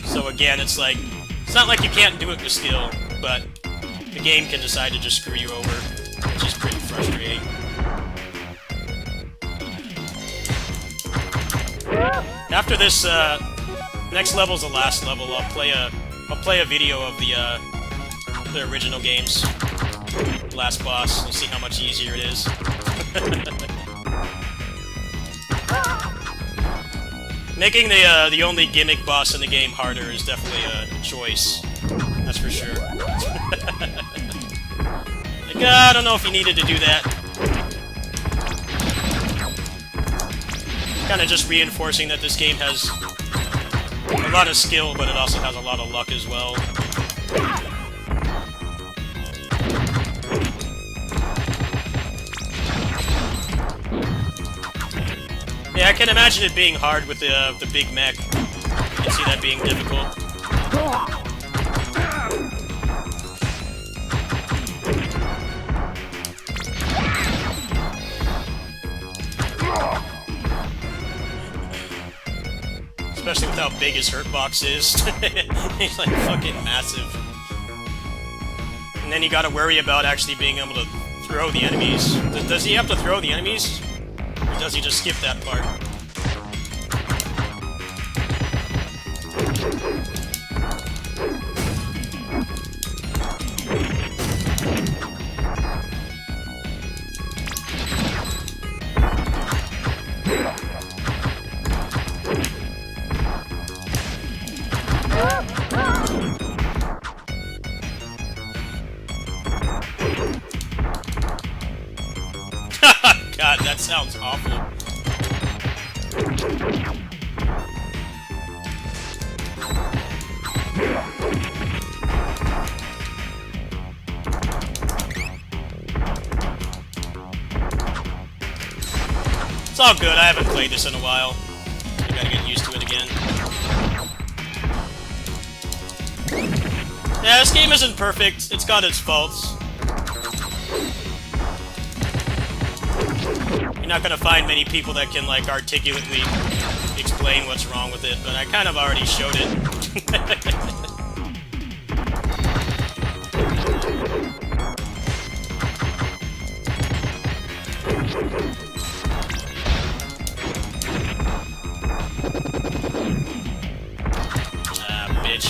So again, it's like, it's not like you can't do it with skill, but the game can decide to just screw you over, which is pretty frustrating. After this, next level's the last level. I'll play a video of the original game's last boss and see how much easier it is. Making the only gimmick boss in the game harder is definitely a choice. That's for sure. Like, I don't know if you needed to do that. Kind of just reinforcing that this game has a lot of skill, but it also has a lot of luck as well. Yeah, I can imagine it being hard with the big mech. I can see that being difficult. Especially with how big his hurt box is. He's like fucking massive. And then you gotta worry about actually being able to throw the enemies. Does he have to throw the enemies? Or does he just skip that part? God, that sounds awful. It's all good, I haven't played this in a while. I gotta get used to it again. Yeah, this game isn't perfect. It's got its faults. You're not gonna find many people that can, like, articulately explain what's wrong with it, but I kind of already showed it. Bitch.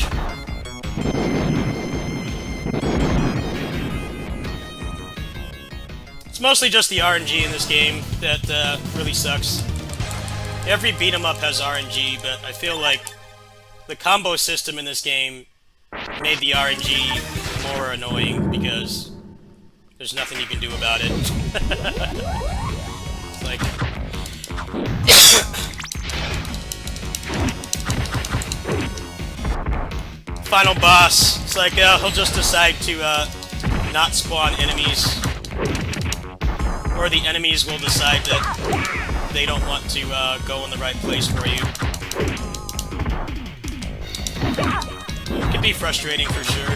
It's mostly just the RNG in this game that really sucks. Every beat-em-up has RNG, but I feel like the combo system in this game made the RNG more annoying because there's nothing you can do about it. It's like... Final boss. It's like, he'll just decide to, not spawn enemies. Or the enemies will decide that they don't want to, go in the right place for you. It can be frustrating for sure.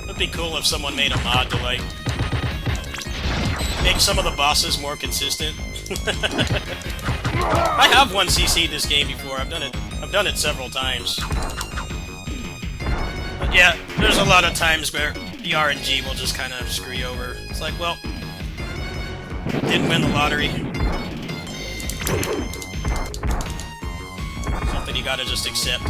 It'd be cool if someone made a mod to, like, make some of the bosses more consistent. I have 1CC'd this game before. I've done it several times. But yeah, there's a lot of times where the RNG will just kind of screw you over. It's like, well, didn't win the lottery. Something you gotta just accept.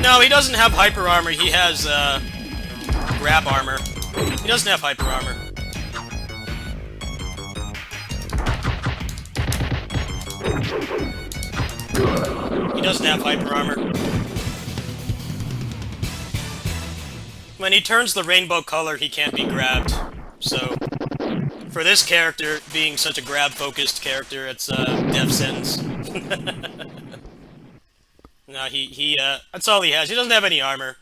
No, he doesn't have hyper armor. He has grab armor. He doesn't have hyper armor. He doesn't have hyper armor. When he turns the rainbow color, he can't be grabbed. So, for this character, being such a grab-focused character, it's death sentence. No, that's all he has. He doesn't have any armor.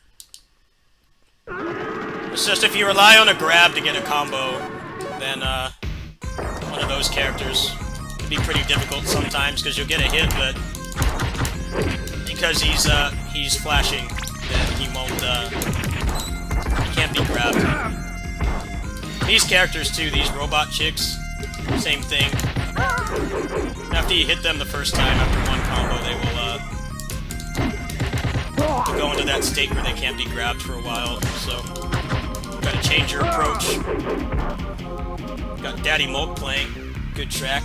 It's just if you rely on a grab to get a combo, then, one of those characters can be pretty difficult sometimes, because you'll get a hit, but because he's flashing, then he won't, he can't be grabbed. These characters, too, these robot chicks, same thing. After you hit them the first time, after one combo, they will, go into that state where they can't be grabbed for a while, so you gotta change your approach. Got Daddy Moke playing. Good track.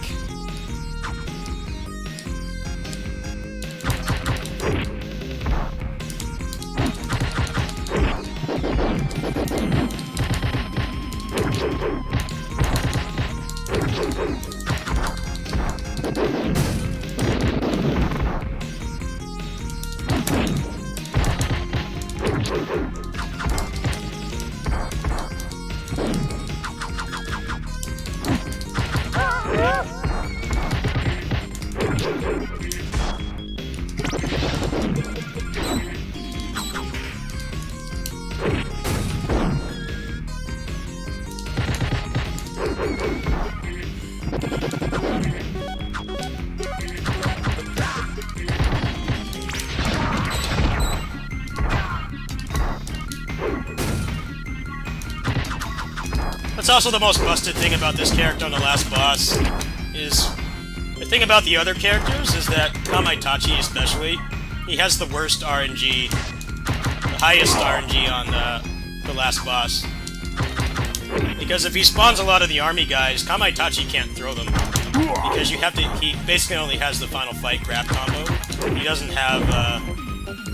That's also the most busted thing about this character on the last boss, is... The thing about the other characters is that Kamaitachi especially, he has the worst RNG, the highest RNG on the last boss. Because if he spawns a lot of the army guys, Kamaitachi can't throw them. Because you have to, he basically only has the final fight grab combo. He doesn't have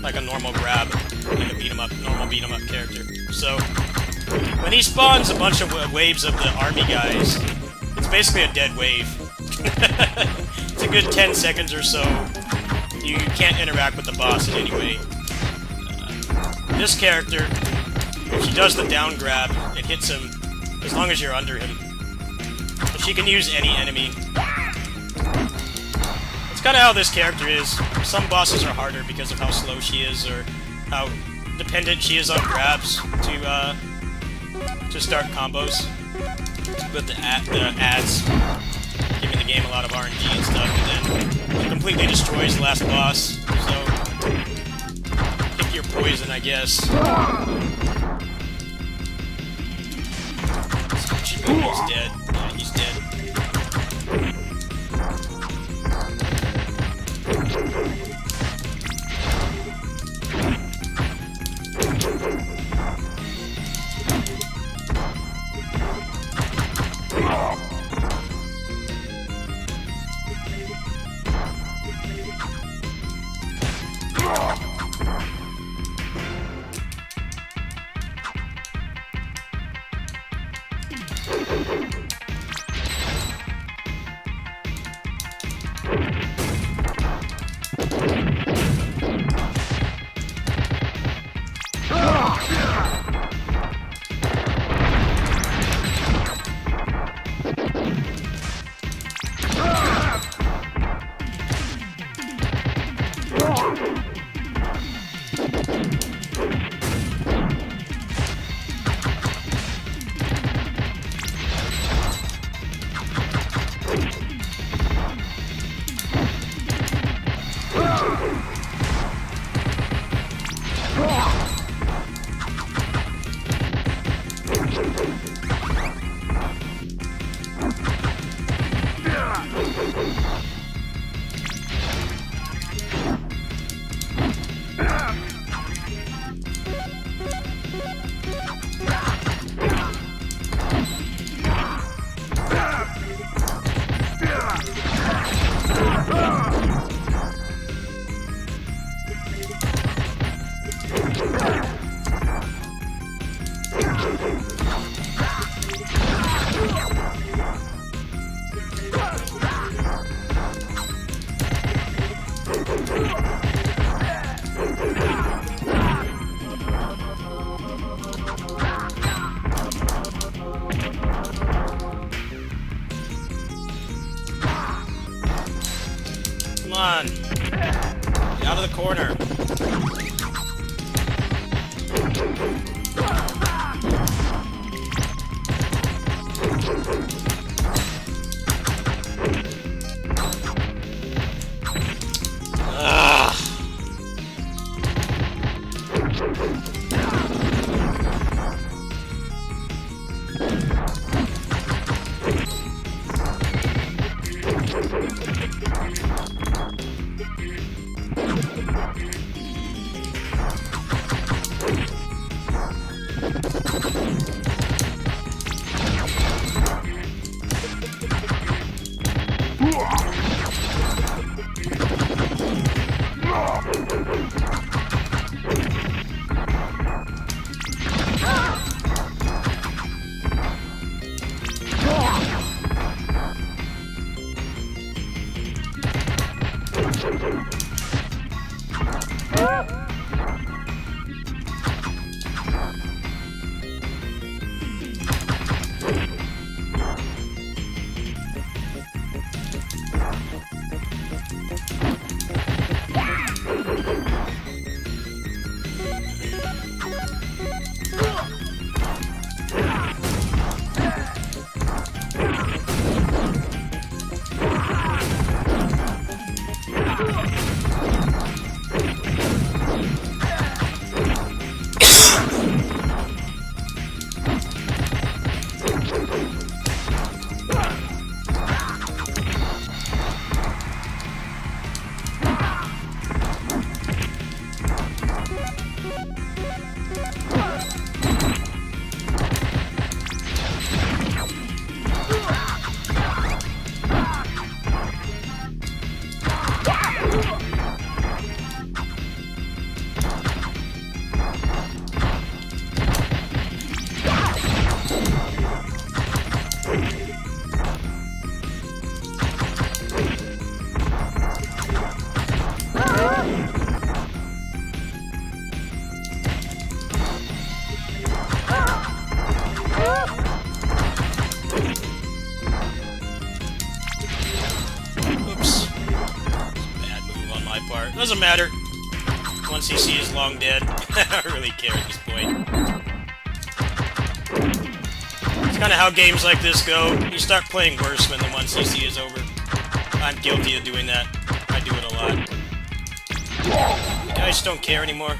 like a normal grab, like a normal beat 'em up character. So when he spawns a bunch of waves of the army guys, it's basically a dead wave. It's a good 10 seconds or so. You can't interact with the boss in any way. This character, if she does the down grab, it hits him as long as you're under him. But she can use any enemy. It's kind of how this character is. Some bosses are harder because of how slow she is, or how dependent she is on grabs to start combos. But the ads giving the game a lot of RNG and stuff, and then it completely destroys the last boss. So pick your poison, I guess. He's dead. Yeah, he's dead. Come on. Get out of the corner. Doesn't matter. 1cc is long dead. I don't really care at this point. It's kind of how games like this go. You start playing worse when the 1cc is over. I'm guilty of doing that. I do it a lot. You guys don't care anymore.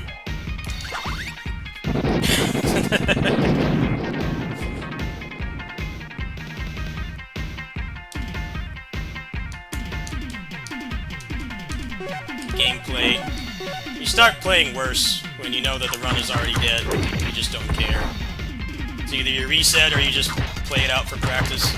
Gameplay. You start playing worse when you know that the run is already dead. You just don't care. It's either you reset or you just play it out for practice.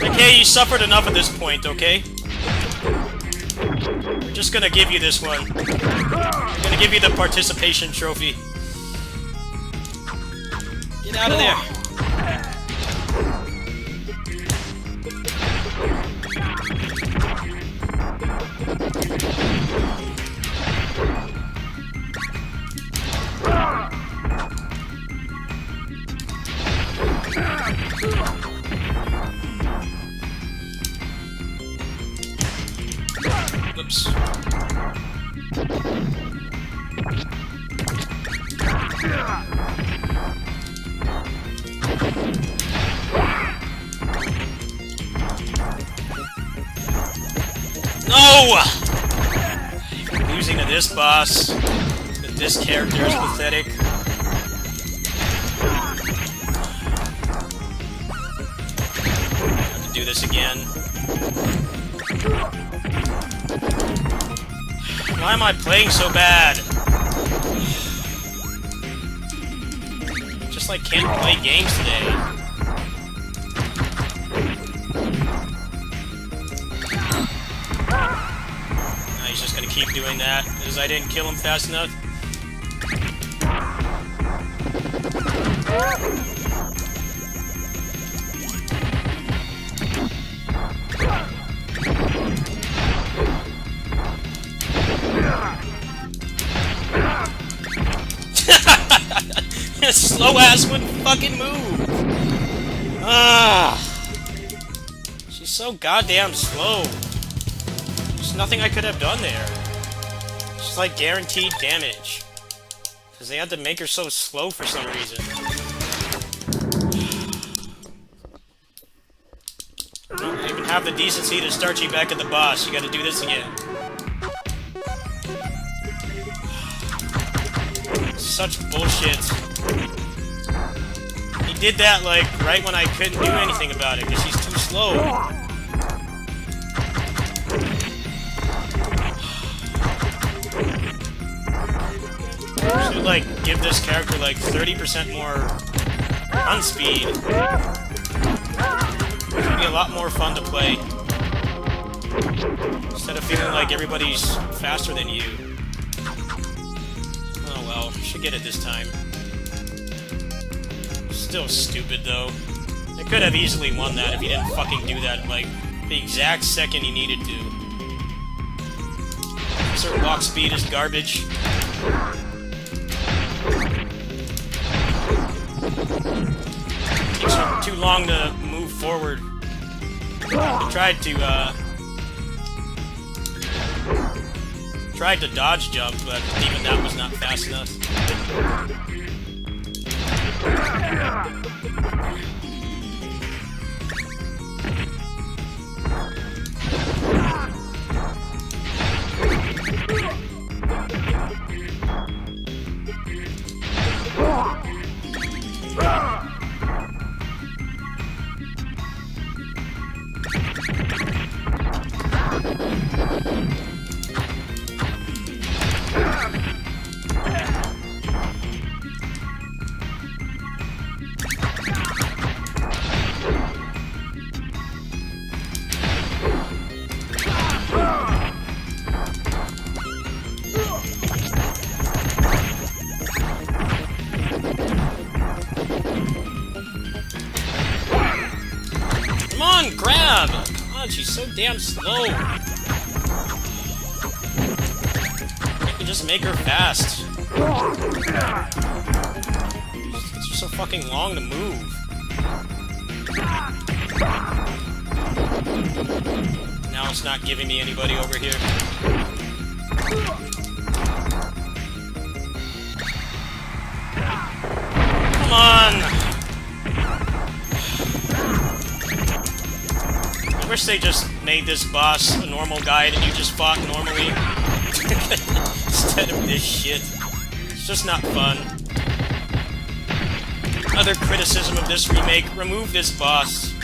Okay, you suffered enough at this point, okay? We're just gonna give you this one. I'm gonna give you the participation trophy. Get out of there. Oops. No! Losing to this boss. This character is pathetic. Have to do this again. Why am I playing so bad? Just like can't play games today. Now he's just gonna keep doing that because I didn't kill him fast enough. Slow ass wouldn't fucking move. Ah, she's so goddamn slow. There's nothing I could have done there. She's like guaranteed damage because they had to make her so slow for some reason. I don't even have the decency to start you back at the boss. You got to do this again. Such bullshit. He did that, like, right when I couldn't do anything about it, because he's too slow. Should, like, give this character, like, 30% more run speed. It'd be a lot more fun to play. Instead of feeling like everybody's faster than you. Oh well, should get it this time. Still stupid, though. I could have easily won that if he didn't fucking do that, like, the exact second he needed to. Sir, walk speed is garbage. Takes too long to move forward. I tried to dodge jump, but even that was not fast enough. Come on, grab! God, she's so damn slow. I can just make her fast. It's just so fucking long to move. Now it's not giving me anybody over here. Come on! I wish they just made this boss a normal guy and you just fought normally. Instead of this shit. It's just not fun. Other criticism of this remake, remove this boss.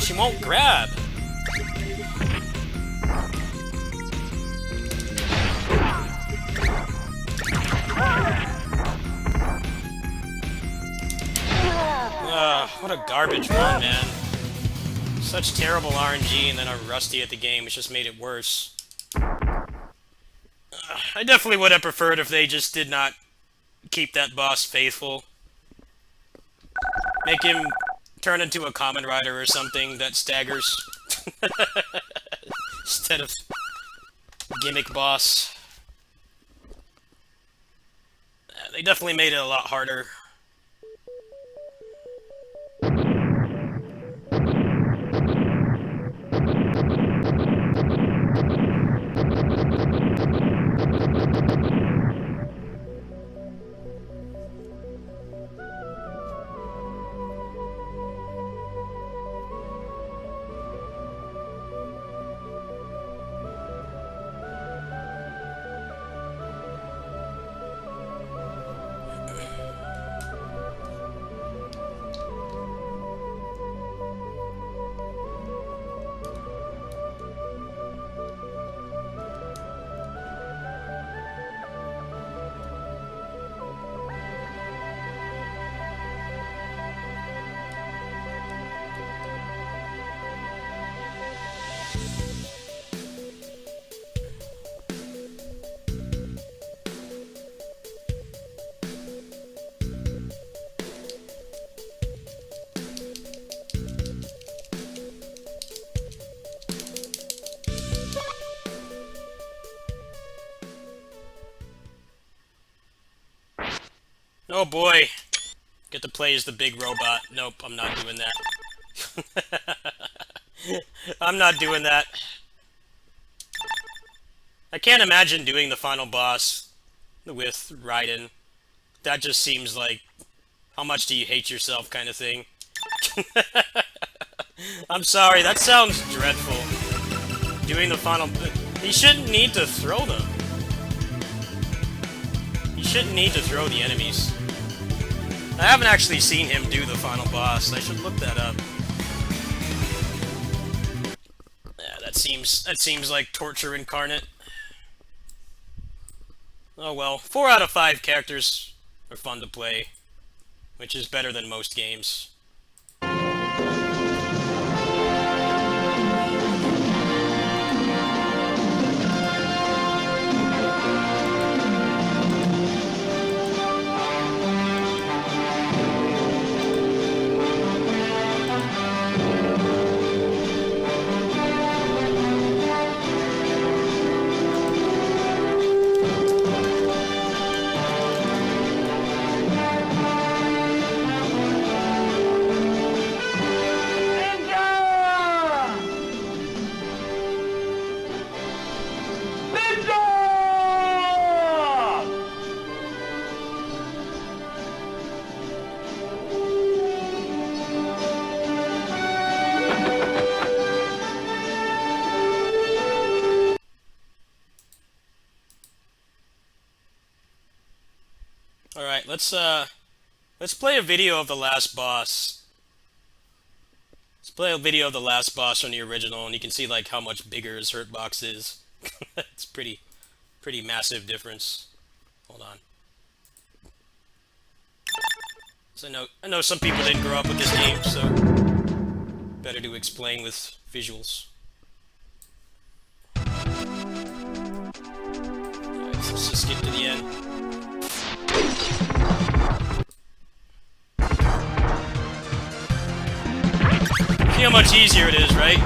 She won't grab. What a garbage run, man. Such terrible RNG, and then I'm rusty at the game, which just made it worse. I definitely would have preferred if they just did not keep that boss faithful. Make him turn into a Kamen Rider or something that staggers. Instead of gimmick boss. They definitely made it a lot harder. Oh boy. Get to play as the big robot. Nope, I'm not doing that. I'm not doing that. I can't imagine doing the final boss with Raiden. That just seems like, how much do you hate yourself kind of thing. I'm sorry, that sounds dreadful. Doing the final... He shouldn't need to throw them. He shouldn't need to throw the enemies. I haven't actually seen him do the final boss. I should look that up. Yeah, that seems like torture incarnate. Oh well, 4 out of 5 characters are fun to play, which is better than most games. let's play a video of the last boss. Let's play a video of the last boss from the original, and you can see like how much bigger his hurt box is. It's pretty massive difference. Hold on. So I know some people didn't grow up with this game, so better to explain with visuals. Alright, so let's just skip to the end. See how much easier it is, right?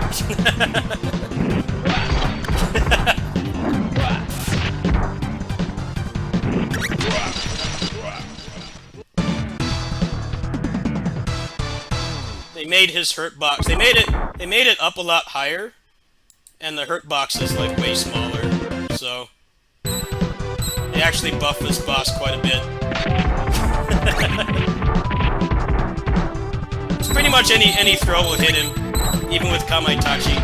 They made his hurt box. They made it up a lot higher, and the hurt box is like way smaller. So they actually buffed this boss quite a bit. It's pretty much any throw will hit him, even with Kamaitachi.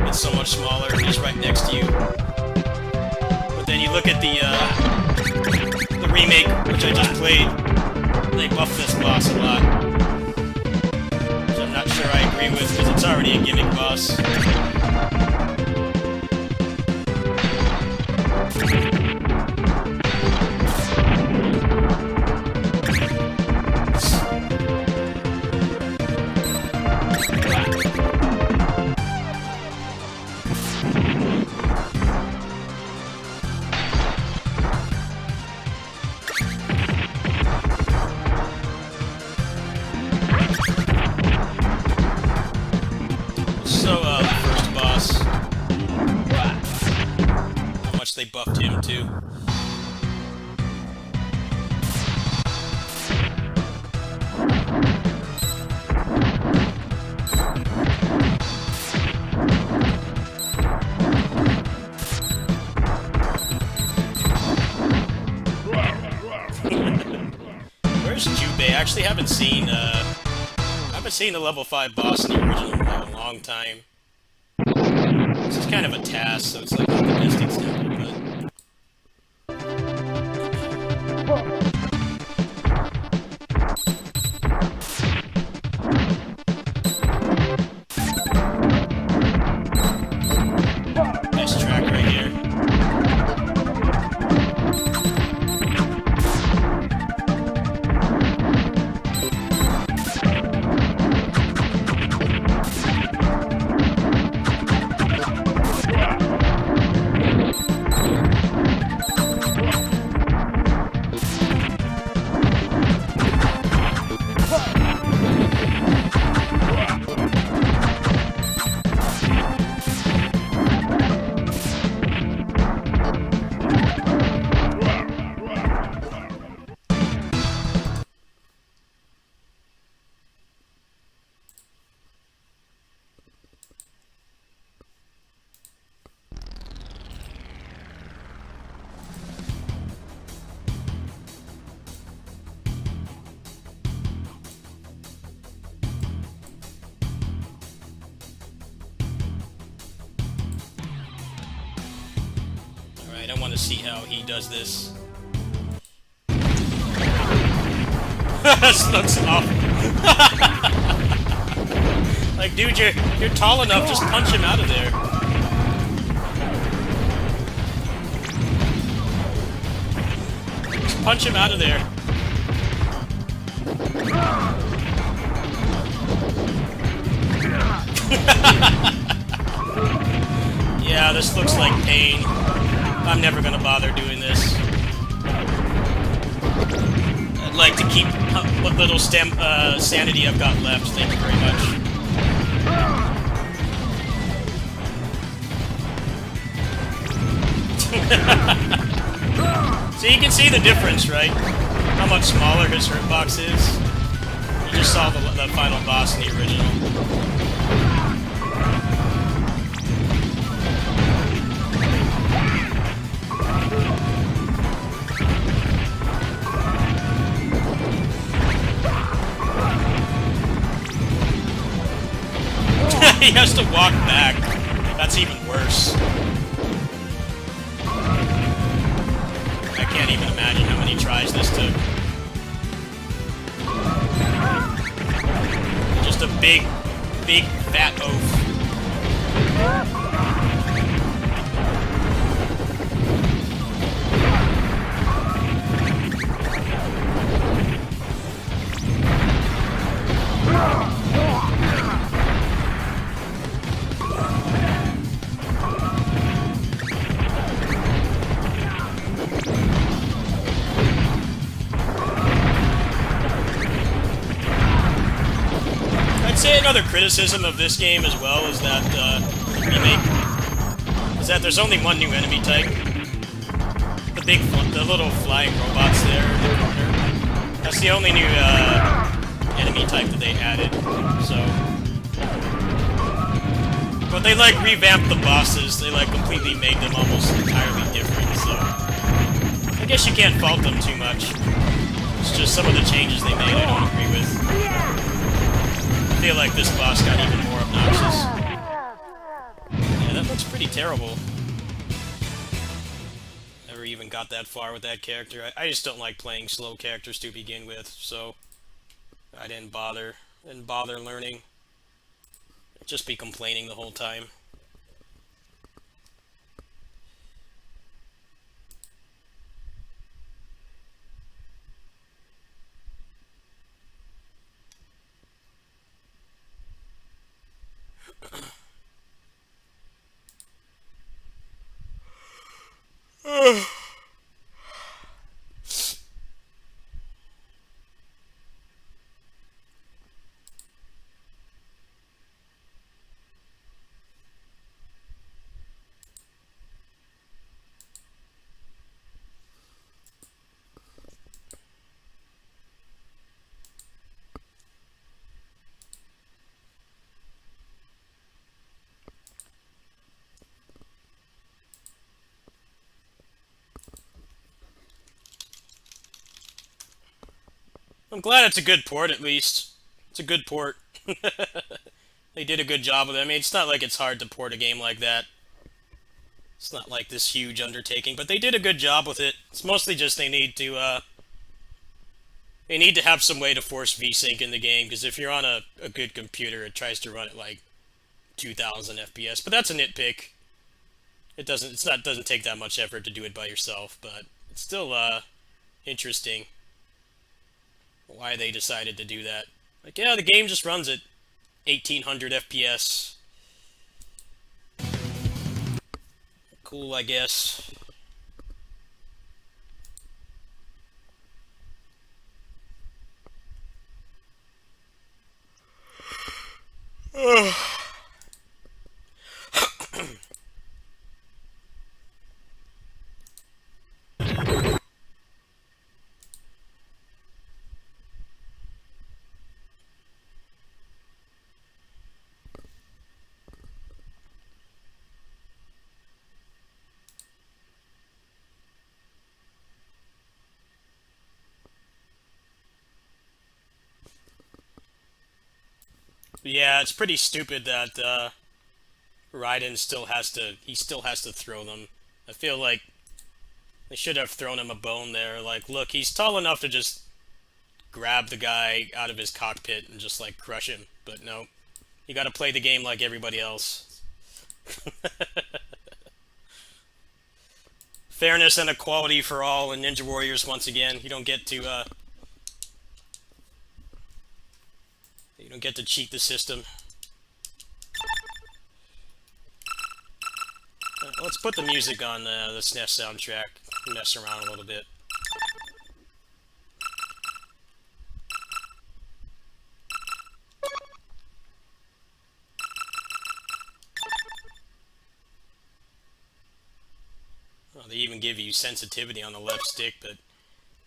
It's so much smaller. He's right next to you. But then you look at the remake, which I just played. They buffed this boss a lot. I'm not sure I agree with, because it's already a gimmick boss. They buffed him too. Where's Jubei? I actually haven't seen the level 5 boss in the original in a long time. This is kind of a task, so it's like not the best example, but... Nice track right here. I want to see how he does this. This looks awful. Like, dude, you're tall enough, just punch him out of there. Just punch him out of there. Yeah, this looks like pain. I'm never gonna bother doing this. I'd like to keep what little sanity I've got left. Thank you very much. So you can see the difference, right? How much smaller his hurt box is. You just saw the final boss in the original. He has to walk back. That's even worse. I can't even imagine how many tries this took. Just a big fat oaf. I'd say another criticism of this game as well is that there's only one new enemy type. The little flying robots there in the corner. That's the only new enemy type that they added. So, but they like revamped the bosses. They like completely made them almost entirely different. So, I guess you can't fault them too much. It's just some of the changes they made I don't agree with. I feel like this boss got even more obnoxious. Yeah, that looks pretty terrible. Never even got that far with that character. I just don't like playing slow characters to begin with, so I didn't bother learning. I'd just be complaining the whole time. I'm glad it's a good port, at least. It's a good port. They did a good job with it. I mean, it's not like it's hard to port a game like that. It's not like this huge undertaking, but they did a good job with it. It's mostly just they need to have some way to force VSync in the game, because if you're on a good computer, it tries to run at like 2,000 FPS. But that's a nitpick. It doesn't take that much effort to do it by yourself, but it's still interesting why they decided to do that. Like, yeah, the game just runs at 1,800 FPS. Cool, I guess. Yeah, it's pretty stupid that Raiden still has to throw them. I feel like they should have thrown him a bone there. Like, look, he's tall enough to just grab the guy out of his cockpit and just like crush him. But no, you gotta play the game like everybody else. Fairness and equality for all in Ninja Warriors once again. You don't get to cheat the system. Let's put the music on the SNES soundtrack. Mess around a little bit. Well, they even give you sensitivity on the left stick, but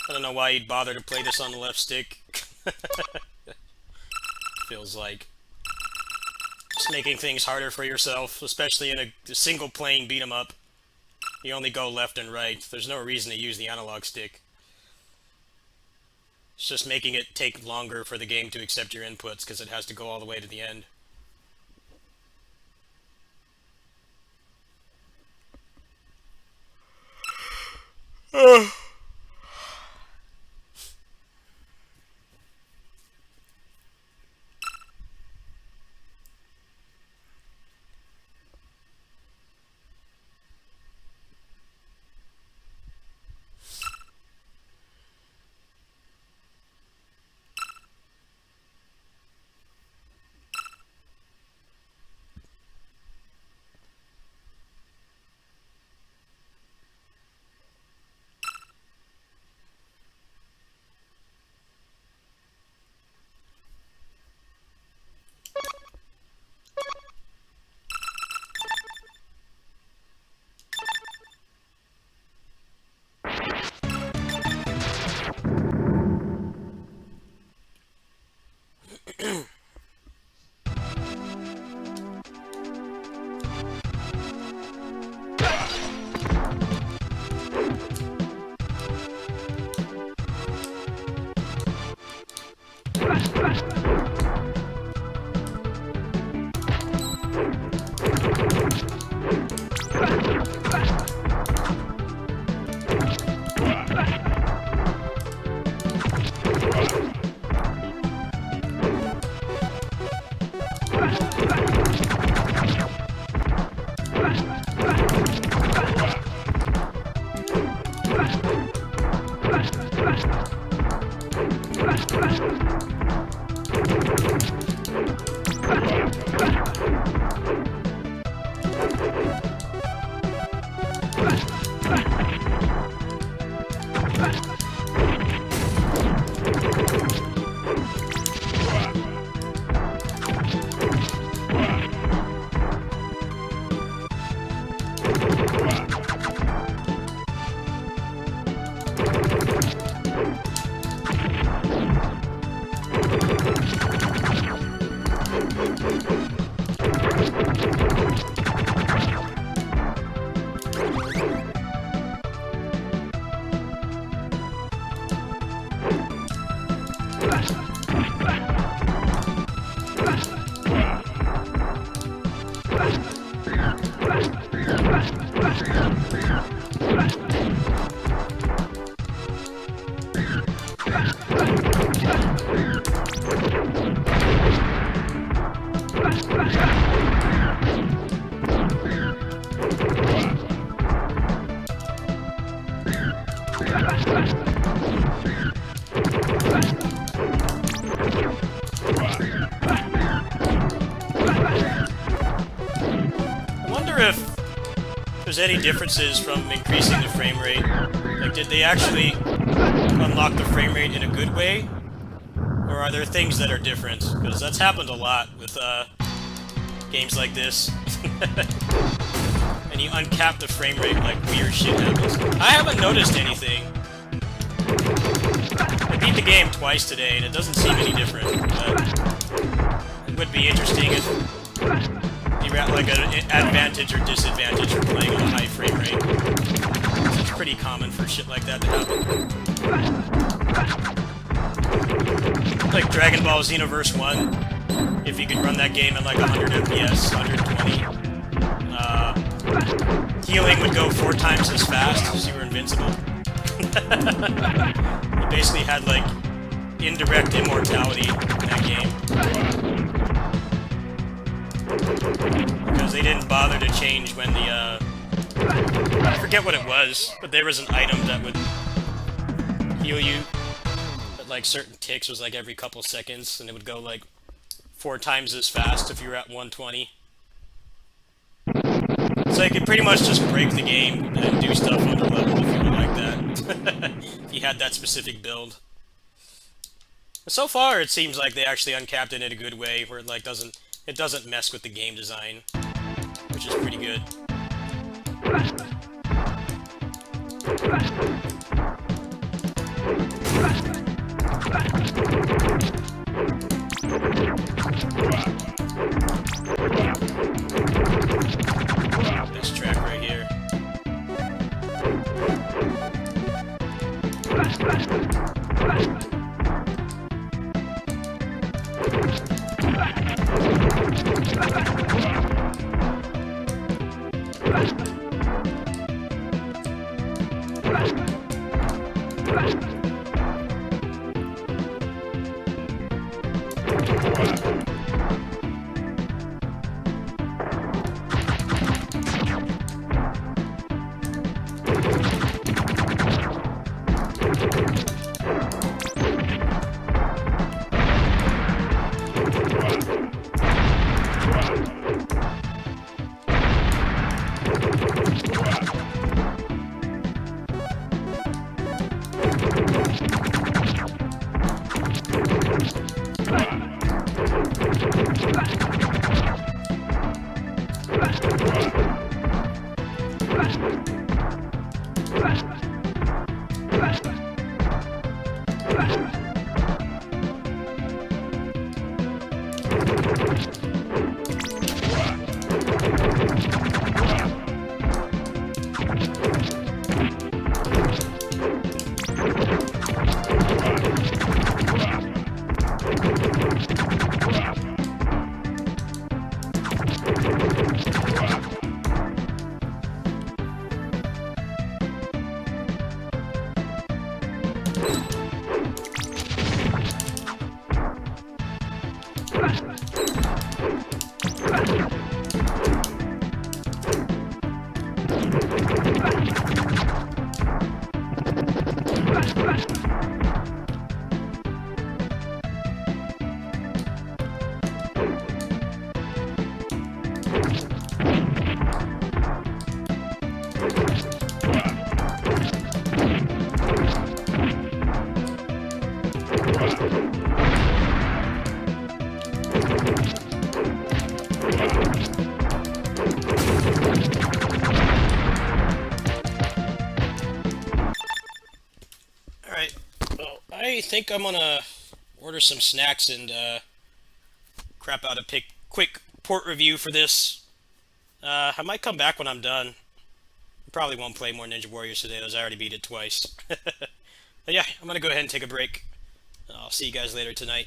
I don't know why you'd bother to play this on the left stick. Feels like just making things harder for yourself, especially in a single plane beat 'em up. You only go left and right. There's no reason to use the analog stick. It's just making it take longer for the game to accept your inputs because it has to go all the way to the end. I wonder if there's any differences from increasing the frame rate. Like, did they actually unlock the frame rate in a good way? Or are there things that are different? Because that's happened a lot with games like this. And you uncap the frame rate, like weird shit happens. I haven't noticed anything. I beat the game twice today, and it doesn't seem any different. But it would be interesting if you're at like an advantage or disadvantage for playing on a high frame rate. It's pretty common for shit like that to happen. Like Dragon Ball Xenoverse 1, if you could run that game at like 100 FPS, 120, healing would go 4 times as fast, so you were invincible. You basically had like indirect immortality in that game. Because they didn't bother to change when the, I forget what it was, but there was an item that would heal you at like certain ticks, was like every couple seconds, and it would go like 4 times as fast if you were at 120. So you could pretty much just break the game and do stuff under level if you would like that. If you had that specific build. So far, it seems like they actually uncapped it in a good way, where it like doesn't mess with the game design, which is pretty good. This track right here. Alright, well, I think I'm gonna order some snacks and crap out a quick port review for this. I might come back when I'm done. Probably won't play more Ninja Warriors today, as I already beat it twice. But yeah, I'm gonna go ahead and take a break. I'll see you guys later tonight.